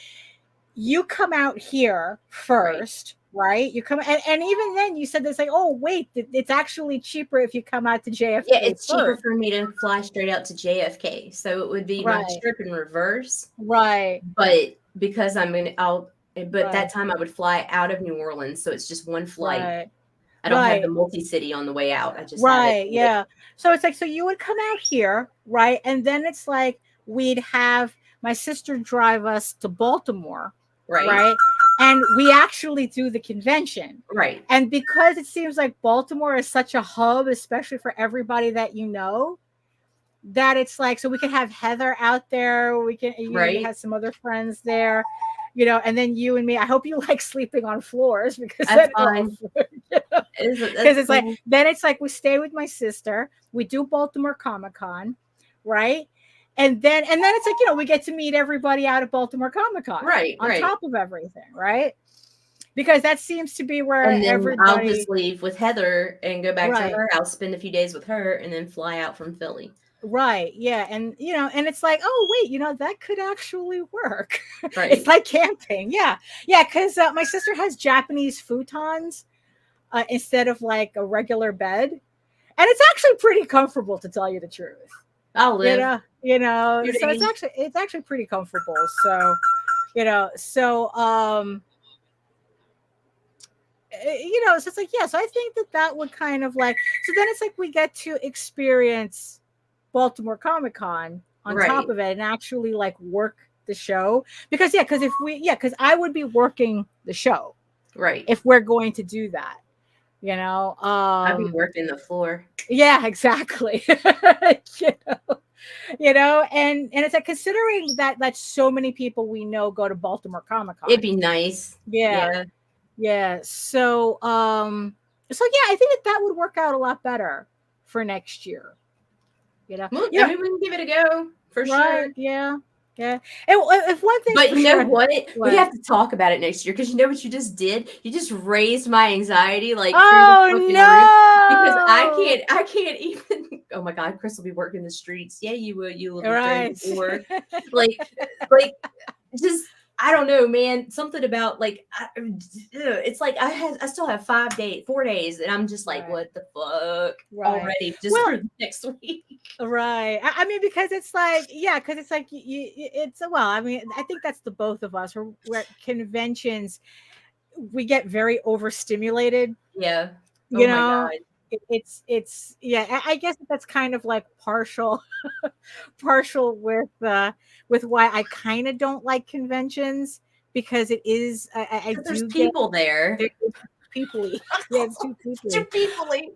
you come out here first. Right? You come and even then you said this like, oh wait, it's actually cheaper if you come out to JFK. Yeah, it's cheaper for me to fly straight out to JFK. So it would be my trip in reverse. Right. But because that time I would fly out of New Orleans, so it's just one flight. Right. I don't have the multi-city on the way out. I just yeah. So it's like, so you would come out here, right? And then it's like we'd have my sister drive us to Baltimore, right? And we actually do the convention. Right. And because it seems like Baltimore is such a hub, especially for everybody that you know, that it's like, so we can have Heather out there. We can have some other friends there, you know, and then you and me. I hope you like sleeping on floors because that's fine. Because it's like, then it's like we stay with my sister. We do Baltimore Comic-Con, right? and then it's like, you know, we get to meet everybody out at Baltimore Comic-Con, right, on right. top of everything, right? Because that seems to be where and then everybody. I'll just leave with Heather and go back Right. to her house, spend a few days with her, and then fly out from Philly. Right. Yeah. And, you know, and it's like, oh, wait, you know, that could actually work. Right. It's like camping. Yeah. Yeah. Because my sister has Japanese futons instead of like a regular bed. And it's actually pretty comfortable, to tell you the truth. I'll live. You know, so it's actually pretty comfortable. So, you know, so, you know, so it's like, yeah, so I think that would kind of like, so then it's like we get to experience Baltimore Comic-Con on top of it and actually like work the show. Because because I would be working the show. Right. If we're going to do that, you know. I'd be working the floor. Yeah, exactly. you know, and it's like, considering that so many people we know go to Baltimore Comic-Con. It'd be nice. Yeah. So I think that would work out a lot better for next year. You know, well, I mean, we can give it a go for sure. Yeah. And if one thing, but you know what? We have to talk about it next year, because you know what you just did? You just raised my anxiety like oh through the no, because I can't even. Oh my God, Chris will be working the streets. Yeah, you will. You will be right. like just. I don't know, man. Something about like it's like I still have 4 days, and I'm just like, what the fuck already? Just for next week, right? I mean, because it's like, because it's like it's well. I mean, I think that's the both of us. We're at conventions, we get very overstimulated. Yeah, you know. It's I guess that's kind of like partial with why I kind of don't like conventions, because it is I there's do people there. People-y. Yeah, it's too people-y.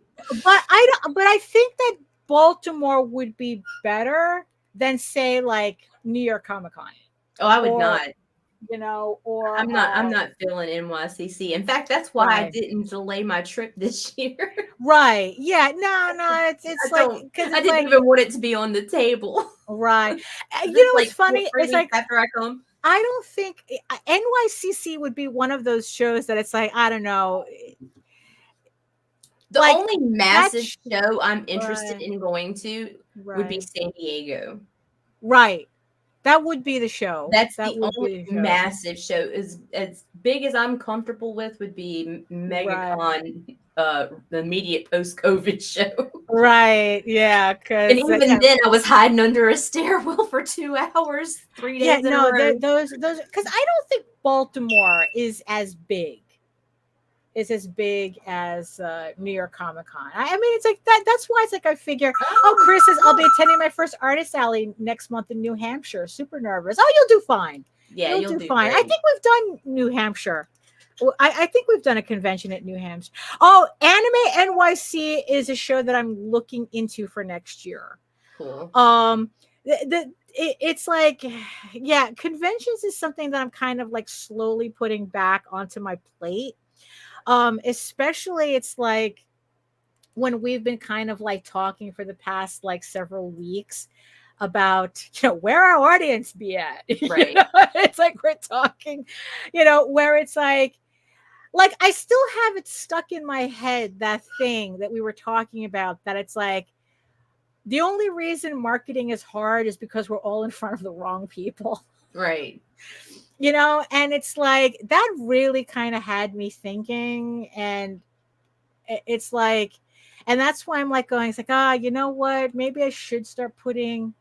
But I think that Baltimore would be better than, say, like New York Comic-Con. Oh, I would not. You know, or I'm not feeling NYCC. In fact, that's why I didn't delay my trip this year. Right. Yeah. No. It's like, because I didn't even want it to be on the table. Right. You know what's funny? It's like, after I come, I don't think NYCC would be one of those shows that it's like, I don't know. The only massive show I'm interested in going to would be San Diego. Right. That would be the show. That's the only massive show. As big as I'm comfortable with would be MegaCon, the immediate post-COVID show. Right. Yeah. And even then, I was hiding under a stairwell for 2 hours, 3 days. Yeah. No. Those because I don't think Baltimore is as big. Is as big as New York Comic-Con. I mean, it's like that. That's why it's like I figure, Chris says I'll be attending my first artist alley next month in New Hampshire. Super nervous. Oh, you'll do fine. Yeah, you'll do fine. Great. I think we've done New Hampshire. I think we've done a convention at New Hampshire. Oh, Anime NYC is a show that I'm looking into for next year. Cool. It's like, yeah, conventions is something that I'm kind of like slowly putting back onto my plate. Especially it's like when we've been kind of like talking for the past like several weeks about, you know, where our audience be at. Right. It's like we're talking, you know, where it's like I still have it stuck in my head, that thing that we were talking about, that it's like the only reason marketing is hard is because we're all in front of the wrong people. Right. You know, and it's like that really kind of had me thinking, and it's like, and that's why I'm like going, it's like, you know what, maybe I should start putting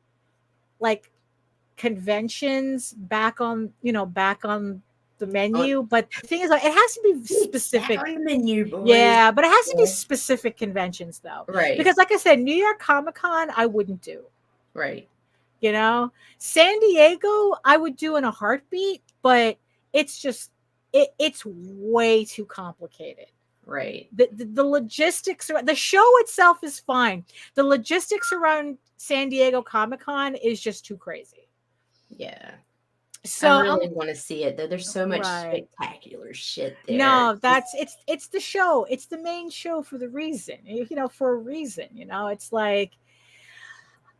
like conventions back on the menu. But the thing is, like, it has to be specific on the menu, boys. Yeah, but it has to be specific conventions though, right? Because like I said, New York Comic-Con I wouldn't do, right? You know, San Diego I would do in a heartbeat, but it's just it's way too complicated. Right. The logistics, the show itself is fine. The logistics around San Diego Comic-Con is just too crazy. Yeah. So I really want to see it though. There's so much spectacular shit there. No, it's the show. It's the main show for the reason. You know, for a reason. You know, it's like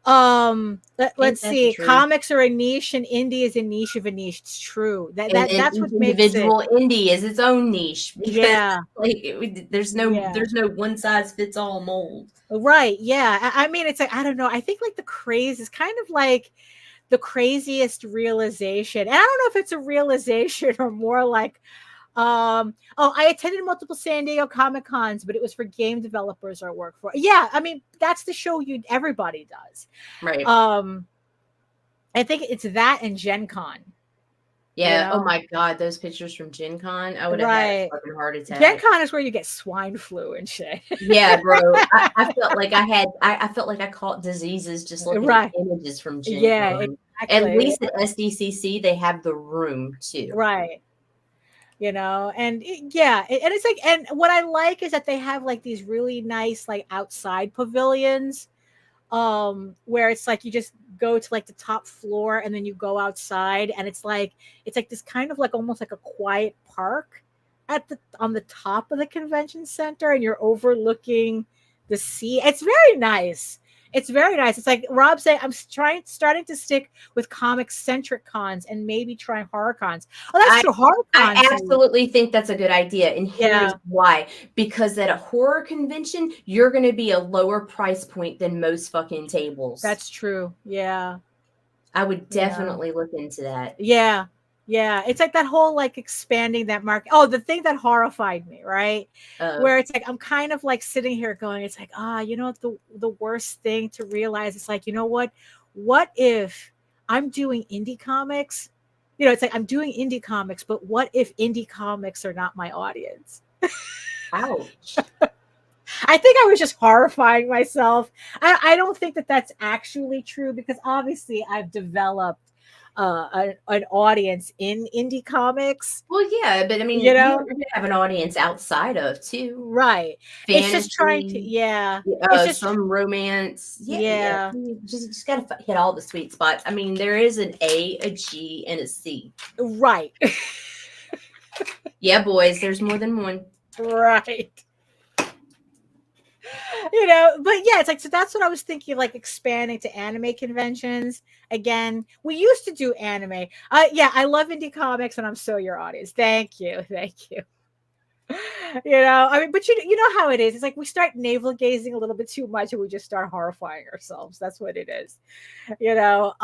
Let's see. Comics are a niche, and indie is a niche of a niche. It's true. That's what makes it. Individual indie is its own niche. Yeah, like there's no one size fits all mold. Right. Yeah. I mean, it's like, I don't know. I think like the craze is kind of like the craziest realization, and I don't know if it's a realization or more like, I attended multiple San Diego Comic Cons, but it was for game developers I work for. Yeah, I mean, that's the show everybody does. Right. I think it's that and Gen Con. Yeah. You know? Oh my God, those pictures from Gen Con, I would have had a fucking heart attack. Gen Con is where you get swine flu and shit. Yeah, bro. I felt like I felt like I caught diseases just looking at images from Gen Con. Exactly. At least at SDCC, they have the room too. Right. You know, and it's like, and what I like is that they have like these really nice like outside pavilions, where it's like you just go to like the top floor and then you go outside, and it's like this kind of like almost like a quiet park on the top of the convention center, and you're overlooking the sea. It's very nice. It's very nice. It's like Rob said, I'm starting to stick with comic-centric cons and maybe trying horror cons. Oh, that's true. Horror cons. I absolutely think that's a good idea. And here's why. Because at a horror convention, you're going to be a lower price point than most fucking tables. That's true. Yeah. I would definitely look into that. Yeah. Yeah, it's like that whole like expanding that market. Oh, the thing that horrified me, right? Where it's like I'm kind of like sitting here going, it's like, you know, the worst thing to realize. It's like, you know what? What if I'm doing indie comics? You know, it's like I'm doing indie comics, but what if indie comics are not my audience? Ouch. I think I was just horrifying myself. I don't think that that's actually true, because obviously I've developed an audience in indie comics. Well, yeah, but I mean, you know, you have an audience outside of too, right? Fantasy, it's just trying to, it's just some romance, You just gotta hit all the sweet spots. I mean, there is an A, a G, and a C, right? Yeah, boys, there's more than one, right? You know, but yeah, it's like, so that's what I was thinking, like expanding to anime conventions again. We used to do anime. I love indie comics, and I'm so your audience. Thank you. You know, I mean, but you know how it is. It's like we start navel gazing a little bit too much, and we just start horrifying ourselves. That's what it is. You know,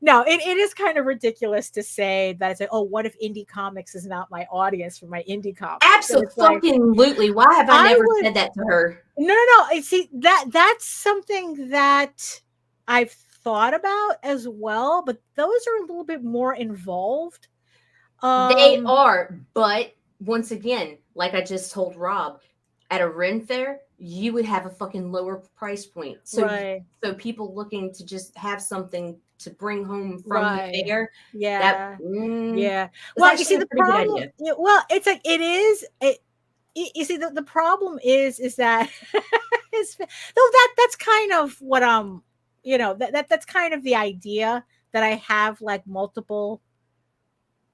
no, it is kind of ridiculous to say that it's like, oh, what if indie comics is not my audience for my indie comics? Absolutely. Why have I never said that to her? No. See, that's something that I've thought about as well, but those are a little bit more involved. They are, but once again, like I just told Rob, at a Ren Fair, you would have a fucking lower price point. So, so people looking to just have something to bring home from the fair. Yeah. Well, you see, the problem. Well, it's like it is. You see, the problem is that that's kind of what you know, that's kind of the idea, that I have like multiple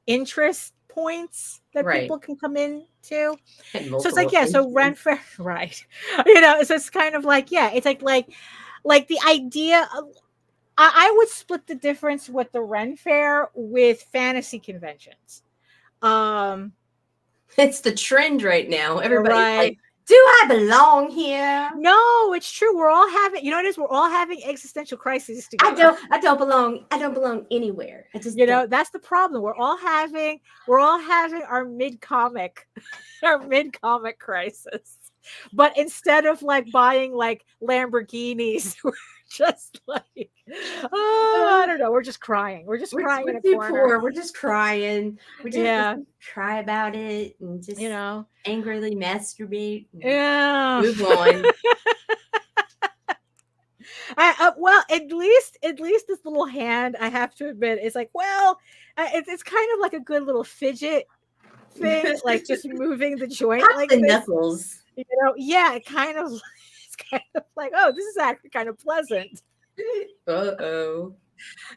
interest points that people can come in to. So it's like, so Ren Fair, right? You know, so it's kind of like, it's like the idea of, I would split the difference with the Ren Fair with fantasy conventions. It's the trend right now. Everybody's like, do I belong here? No, it's true. We're all having, you know what it is? We're all having existential crises together. I don't belong anywhere. I just, you know, that's the problem. We're all having our mid-comic crisis. But instead of like buying like Lamborghinis, we're just like, I don't know. We're just crying. We're crying in a corner. Poor. We're just crying. We just cry about it and just, you know, angrily masturbate. Move on. Well, at least this little hand, I have to admit, is like, well, it's kind of like a good little fidget thing, like just moving the joint, like the knuckles. You know, it's kind of like, oh, this is actually kind of pleasant. Uh-oh.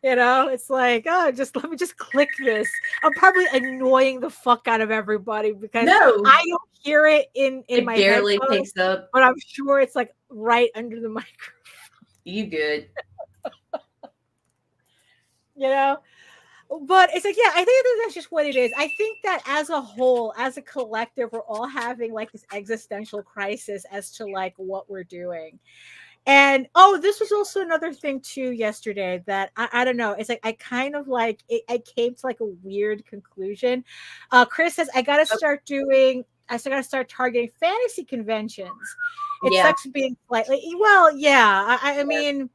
You know, it's like, oh, let me just click this. I'm probably annoying the fuck out of everybody because I don't hear it in my barely headphones, picks up, but I'm sure it's like right under the microphone. You good? You know? But it's like, yeah, I think that's just what it is. I think that as a whole, as a collective, we're all having like this existential crisis as to like what we're doing. And this was also another thing too yesterday that I don't know. It's like I kind of like it, I came to like a weird conclusion. Chris says I gotta start doing. I still gotta start targeting fantasy conventions. It sucks being slightly well. Yeah, I mean,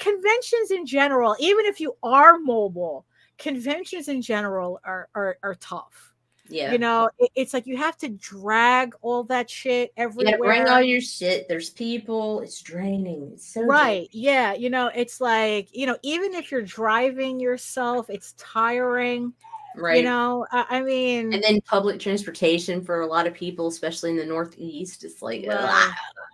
conventions in general, even if you are mobile, conventions in general are tough. Yeah. You know, it's like you have to drag all that shit everywhere. You gotta bring all your shit. There's people. It's draining. It's so right. Yeah. You know, it's like, you know, even if you're driving yourself, it's tiring. Right. You know, I mean, and then public transportation for a lot of people, especially in the Northeast, it's like,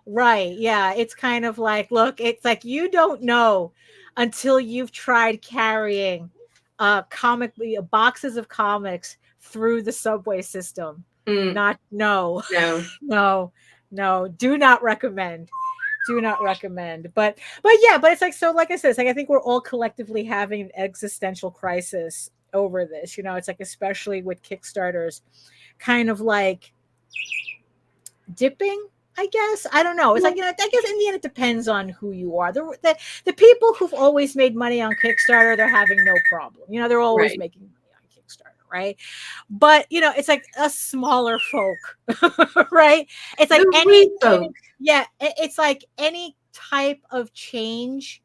right. Yeah. It's kind of like, look, it's like you don't know until you've tried carrying boxes of comics through the subway system. No, do not recommend. But it's like, so like I said, it's like I think we're all collectively having an existential crisis over this. You know, it's like, especially with Kickstarters kind of like dipping, I guess. I don't know. It's like, you know, I guess in the end it depends on who you are. The people who've always made money on Kickstarter, they're having no problem. You know, they're always making money on Kickstarter, right? But you know, it's like a smaller folk, right? It's like it's like any type of change,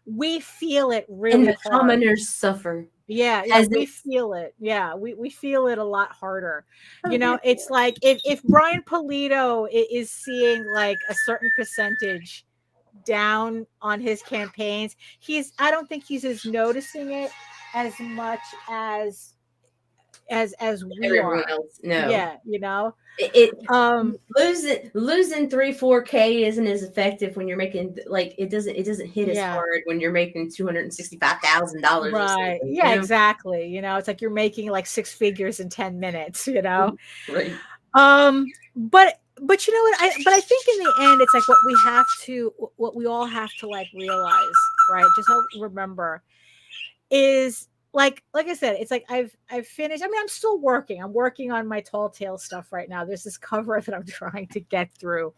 we feel it really and the hard. commoners suffer. Yeah, we feel it. Yeah, we feel it a lot harder. You know, it's like if Brian Polito is seeing like a certain percentage down on his campaigns, I don't think he's as noticing it as much as we everyone are. else. No. Yeah, you know. Losing 3-4K isn't as effective when you're making like it doesn't hit as hard when you're making $265,000. Right. Yeah, you know? Exactly. You know, it's like you're making like 6 figures in 10 minutes, you know. Right. But you know what, I think in the end it's like what we all have to like realize, right? Just remember is like I said, it's like I've finished. I mean, I'm still working. I'm working on my Tall Tales stuff right now. There's this cover that I'm trying to get through,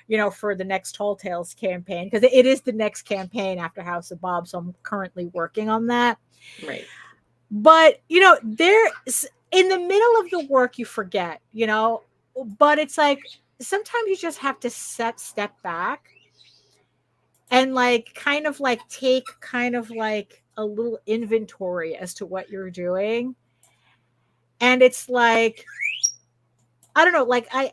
you know, for the next Tall Tales campaign, because it is the next campaign after House of Bob. So I'm currently working on that. Right. But you know, there's in the middle of the work you forget, you know, but it's like sometimes you just have to step back and like kind of like take kind of like a little inventory as to what you're doing. And it's like, I don't know, like I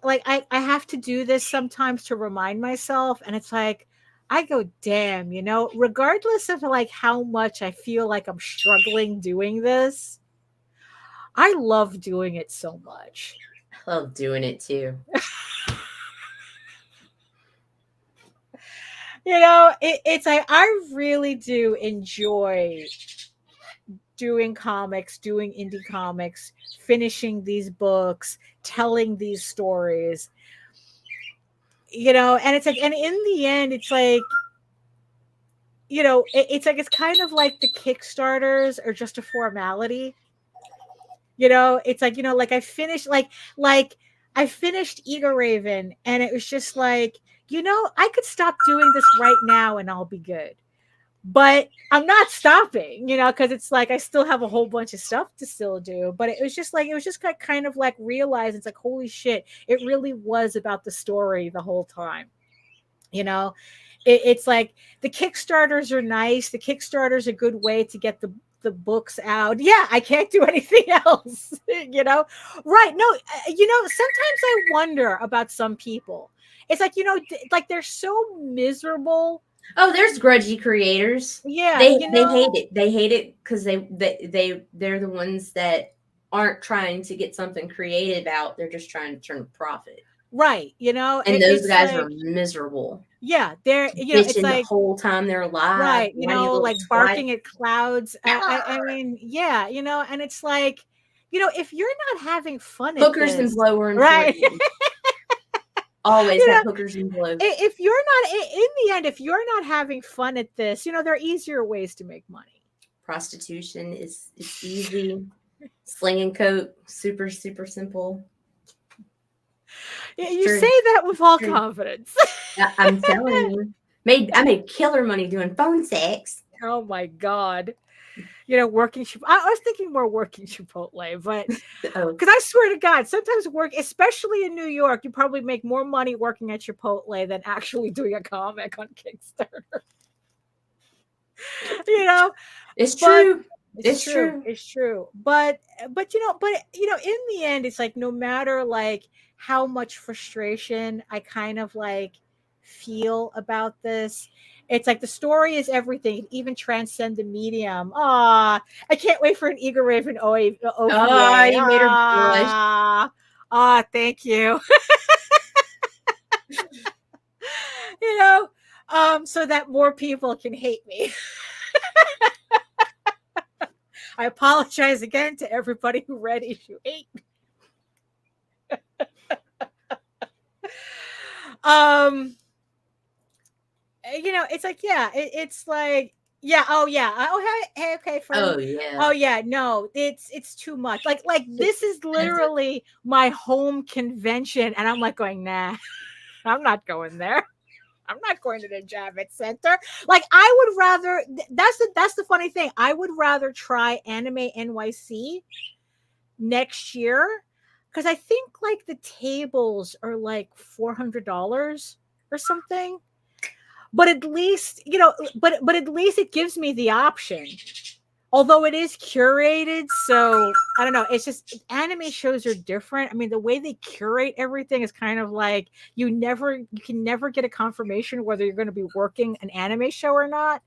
have to do this sometimes to remind myself. And it's like, I go, damn, you know, regardless of like how much I feel like I'm struggling doing this, I love doing it so much. I love doing it too. You know, it's like I really do enjoy doing comics, doing indie comics, finishing these books, telling these stories. You know, and it's like, and in the end, it's like, you know, it's like, it's kind of like the Kickstarters are just a formality. You know, it's like, you know, like I finished, like I finished Eager Raven, and it was just like, you know, I could stop doing this right now and I'll be good. But I'm not stopping, you know, because it's like I still have a whole bunch of stuff to still do. But it was just kind of like realize it's like, holy shit, it really was about the story the whole time. You know, it's like the Kickstarters are nice. The Kickstarters are a good way to get the books out. Yeah, I can't do anything else, you know? Right. No, you know, sometimes I wonder about some people. It's like, you know, like they're so miserable. Oh, there's grudgy creators. Yeah, they hate it. They hate it because they're the ones that aren't trying to get something created out. They're just trying to turn a profit. Right. You know, and those guys are miserable. Yeah, they're, you know, it's like the whole time they're alive. Right. You know, like barking at clouds. I mean, yeah, you know, and it's like, you know, if you're not having fun hookers at this, and blower and right. Always have hookers and blow. If you're not in the end, if you're not having fun at this, there are easier ways to make money. Prostitution is easy. Slinging coke, super, super simple. You say that with all confidence. I'm telling you. I made killer money doing phone sex. Oh my God. Working. I was thinking more working Chipotle, but because I swear to God, sometimes especially in New York, you probably make more money working at Chipotle than actually doing a comic on Kickstarter. It's true. It's true. It's true. But in the end, it's like no matter like how much frustration I kind of like feel about this, it's like the story is everything. It even transcend the medium. I can't wait for an Eager Raven OVA. You made her blush. Thank you. So that more people can hate me. I apologize again to everybody who read issue 8. It's like, it's like, hey, okay, friend. No, it's too much. Like this is literally my home convention, and I'm like going, nah, I'm not going there. I'm not going to the Javits Center. Like I would rather. That's the funny thing. I would rather try Anime NYC next year because I think like the tables are like $400 or something. But at least but at least it gives me the option. Although it is curated, so I don't know. It's just anime shows are different. I mean, the way they curate everything is kind of like you can never get a confirmation whether you're going to be working an anime show or not.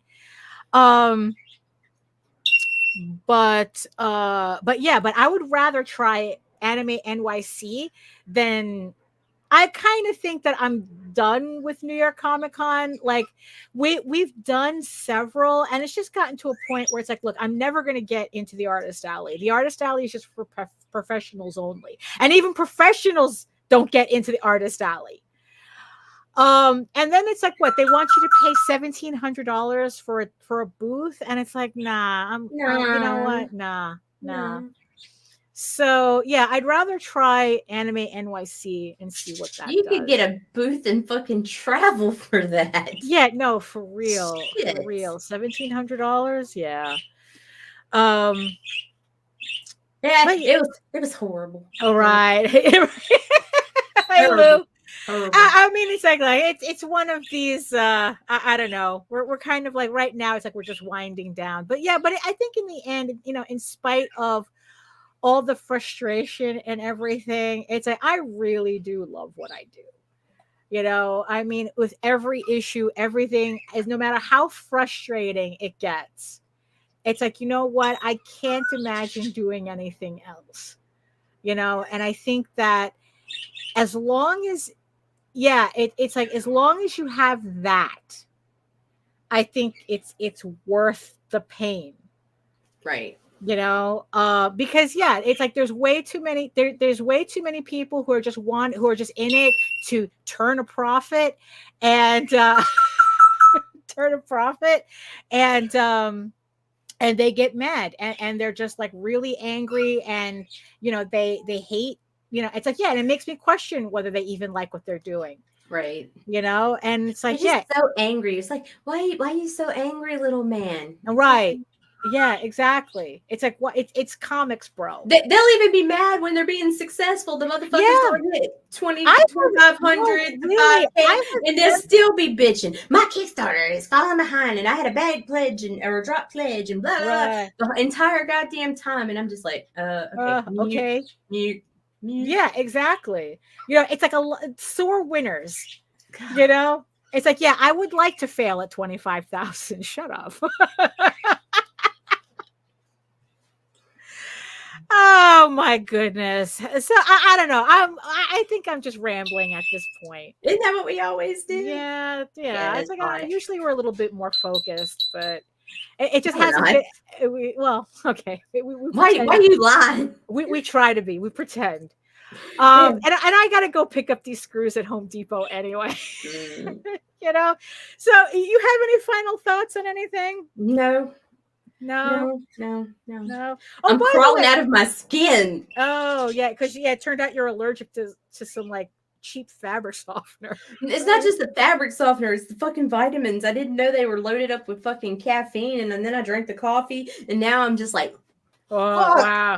But I would rather try Anime NYC than. I kind of think that I'm done with New York Comic Con. Like we've done several, and it's just gotten to a point where it's like, look, I'm never going to get into the Artist Alley. The Artist Alley is just for professionals only, and even professionals don't get into the Artist Alley. And then it's like, what they want you to pay $1,700 for a booth, and it's like, nah, you know what, nah. So yeah, I'd rather try Anime NYC and see what that you could get a booth and fucking travel for that. Yeah, no, for real. Shit. For real. $1,700, yeah. Yeah, it was horrible. All right. Hey Lou. I mean, it's like it's one of these. I don't know. We're kind of like right now. It's like we're just winding down. But yeah, but I think in the end, in spite of all the frustration and everything, it's like I really do love what I do. I mean, with every issue, everything is, no matter how frustrating it gets, it's like, you know what, I can't imagine doing anything else. And I think that as long as it's like as long as you have that, I think it's worth the pain. Right. Because it's like there's way too many there's way too many people who are just in it to turn a profit and and they get mad and they're just like really angry and they hate, it's like, and it makes me question whether they even like what they're doing. Right. And it's like, so angry. It's like, why are you so angry, little man? Right. Yeah, exactly. It's like, what? It's comics, bro. They'll even be mad when they're being successful. The motherfuckers don't get 2,500, and they'll still be bitching. My Kickstarter is falling behind, and I had a bad pledge or a drop pledge, and blah blah blah the entire goddamn time. And I'm just like, okay. Yeah, exactly. It's like sore winners. God. It's like, I would like to fail at 25,000. Shut up. Oh my goodness. So I don't know. I think I'm just rambling at this point. Isn't that what we always do? Yeah. It's like usually we're a little bit more focused, but it just hasn't been. Okay. Why you lying? We try to be. We pretend. And I gotta go pick up these screws at Home Depot anyway. You know. So, you have any final thoughts on anything? No. Oh, I'm crawling out of my skin. Oh, yeah, because it turned out you're allergic to some like cheap fabric softener. It's not just the fabric softener, it's the fucking vitamins. I didn't know they were loaded up with fucking caffeine, and then I drank the coffee, and now I'm just like, oh, wow.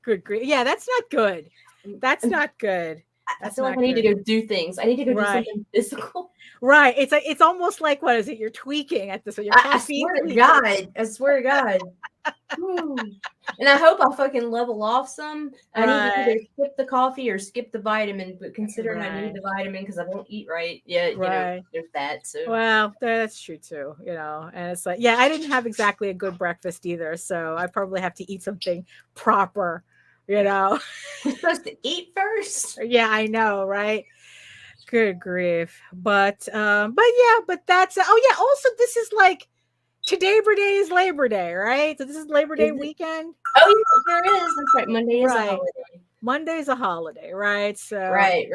Good grief. Yeah, that's not good. That's not good. I feel like I need to go do things. I need to go do something physical. Right. It's almost like, what is it? You're tweaking at this. I swear to God. I swear to God. And I hope I'll fucking level off some. I need to either skip the coffee or skip the vitamin, but considering I need the vitamin because I won't eat right, you know, there's that. So well, that's true too, you know. And it's like, yeah, I didn't have exactly a good breakfast either, so I probably have to eat something proper, you know. You're supposed to eat first. Yeah, I know, right? Good grief. But that's also this is like Labor Day is Labor Day, right? So this is Labor Day weekend. Oh, yes, there is. That's right. Monday is a holiday. Monday's a holiday, right? So right.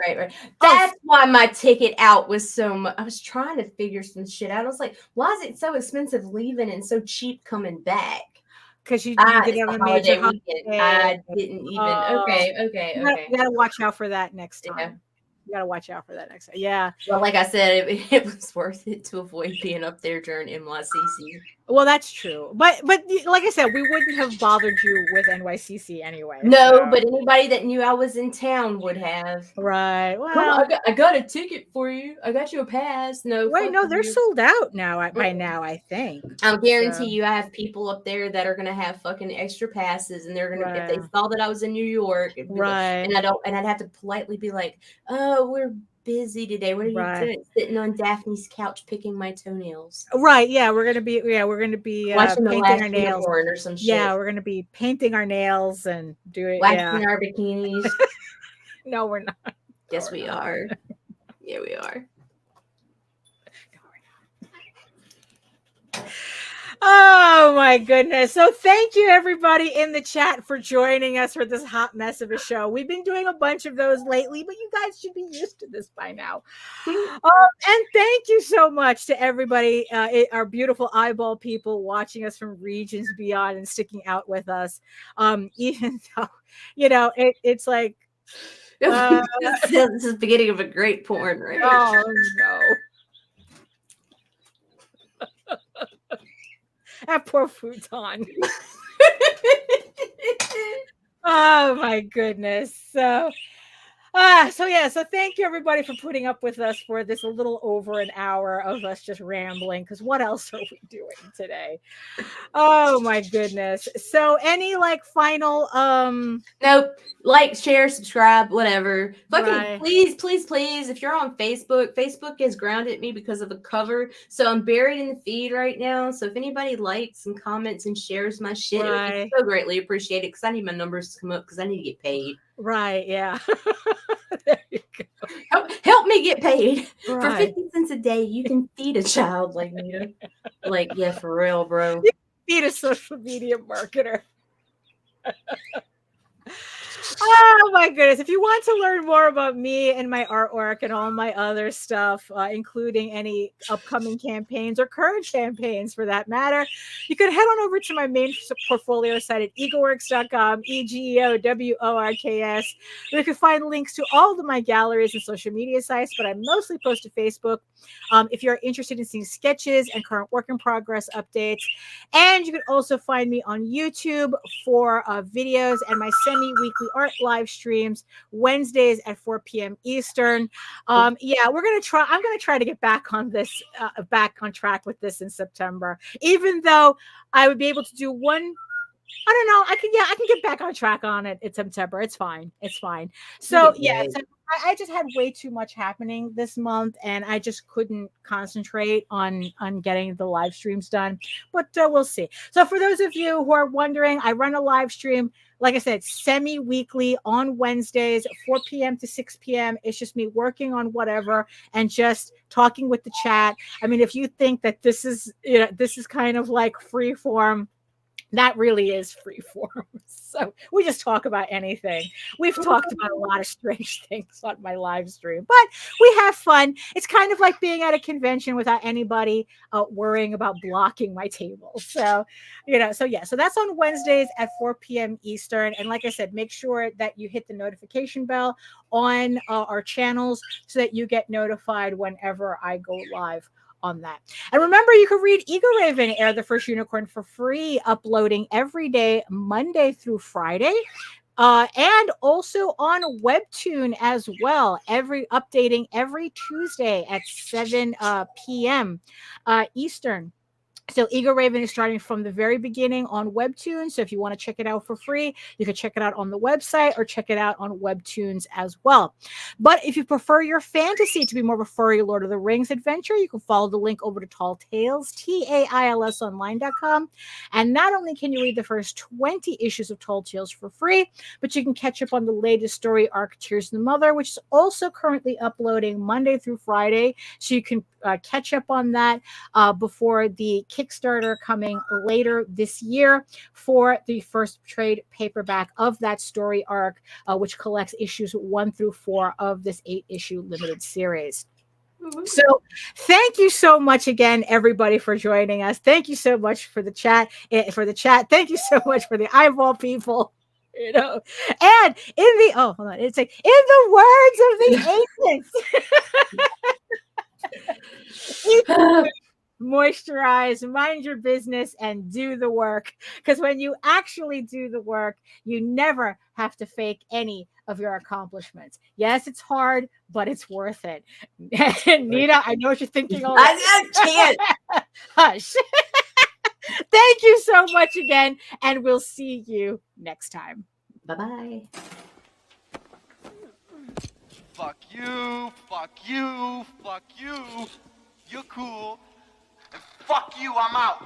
That's why my ticket out was so much. I was trying to figure some shit out. I was like, why is it so expensive leaving and so cheap coming back? Because you didn't have a major weekend. I didn't even. Okay. You gotta watch out for that next time. Yeah. You gotta watch out for that next time. Yeah. Well, like I said, it was worth it to avoid being up there during NYCC. Well, that's true. But like I said, we wouldn't have bothered you with NYCC anyway. No, but anybody that knew I was in town would have. Right. Well, I got a ticket for you. I got you a pass. No. Wait, no, they're sold out now. By now, I think. I'll guarantee you, I have people up there that are gonna have fucking extra passes, and they're gonna if they saw that I was in New York, right? And I'd have to politely be like, "Oh, we're busy today. What are you doing? Sitting on Daphne's couch picking my toenails." Right. Yeah, we're gonna be watching painting our nails or some shit. Yeah, we're gonna be painting our nails and doing waxing our bikinis. No, we're not. Yes, we are. Yeah, we are. Oh my goodness. So thank you everybody in the chat for joining us for this hot mess of a show. We've been doing a bunch of those lately, but you guys should be used to this by now. And thank you so much to everybody, our beautiful eyeball people watching us from regions beyond and sticking out with us. Even though, you know, it's like this is the beginning of a great porn, right? Oh no. That poor futon. Oh my goodness. So thank you everybody for putting up with us for this a little over an hour of us just rambling, because what else are we doing today? Oh my goodness. So any final nope, like, share, subscribe, whatever. Fucking please, if you're on Facebook has grounded me because of a cover, so I'm buried in the feed right now. So if anybody likes and comments and shares my shit, it would be so greatly appreciated, because I need my numbers to come up because I need to get paid. Right, yeah. There you go. Help me get paid. Right. For 50 cents a day, you can feed a child like me. Like, yeah, for real, bro. You can feed a social media marketer. Oh my goodness. If you want to learn more about me and my artwork and all my other stuff, including any upcoming campaigns or current campaigns for that matter, you can head on over to my main portfolio site at egoworks.com, EGEOWORKS. You can find links to all of my galleries and social media sites, but I mostly post to Facebook. If you're interested in seeing sketches and current work in progress updates. And you can also find me on YouTube for videos and my semi-weekly art live streams Wednesdays at 4 p.m. Eastern. I'm going to try to get back on this, back on track with this in September, even though I would be able to do one. I don't know. I can get back on track on it in September. It's fine. So I just had way too much happening this month, and I just couldn't concentrate on getting the live streams done. But we'll see. So for those of you who are wondering, I run a live stream, like I said, semi-weekly on Wednesdays, 4 p.m. to 6 p.m. It's just me working on whatever and just talking with the chat. I mean, if you think that this is kind of like free form, That really is free form. So we just talk about anything. We've talked about a lot of strange things on my live stream, but we have fun. It's kind of like being at a convention without anybody worrying about blocking my table. So, so that's on Wednesdays at 4 p.m. Eastern. And like I said, make sure that you hit the notification bell on our channels so that you get notified whenever I go live on that. And remember, you can read Eagle Raven Air the First Unicorn for free, uploading every day, Monday through Friday. And also on Webtoon as well, updating every Tuesday at 7 p.m. Eastern. So Eagle Raven is starting from the very beginning on Webtoon. So if you want to check it out for free, you can check it out on the website or check it out on Webtoons as well. But if you prefer your fantasy to be more of a furry Lord of the Rings adventure, you can follow the link over to Tall Tales, TAILSonline.com. And not only can you read the first 20 issues of Tall Tales for free, but you can catch up on the latest story arc, Tears of the Mother, which is also currently uploading Monday through Friday. So you can catch up on that before the Kickstarter coming later this year for the first trade paperback of that story arc, which collects issues 1 through 4 of this 8-issue limited series. So thank you so much again, everybody, for joining us. Thank you so much for the chat. Thank you so much for the eyeball people. And hold on. It's like, in the words of the ancients. Moisturize, mind your business, and do the work. Because when you actually do the work, you never have to fake any of your accomplishments. Yes, it's hard, but it's worth it. Nina, I know what you're thinking. I can't. Hush. Thank you so much again, and we'll see you next time. Bye-bye. Fuck you, fuck you, fuck you. You're cool. And fuck you, I'm out.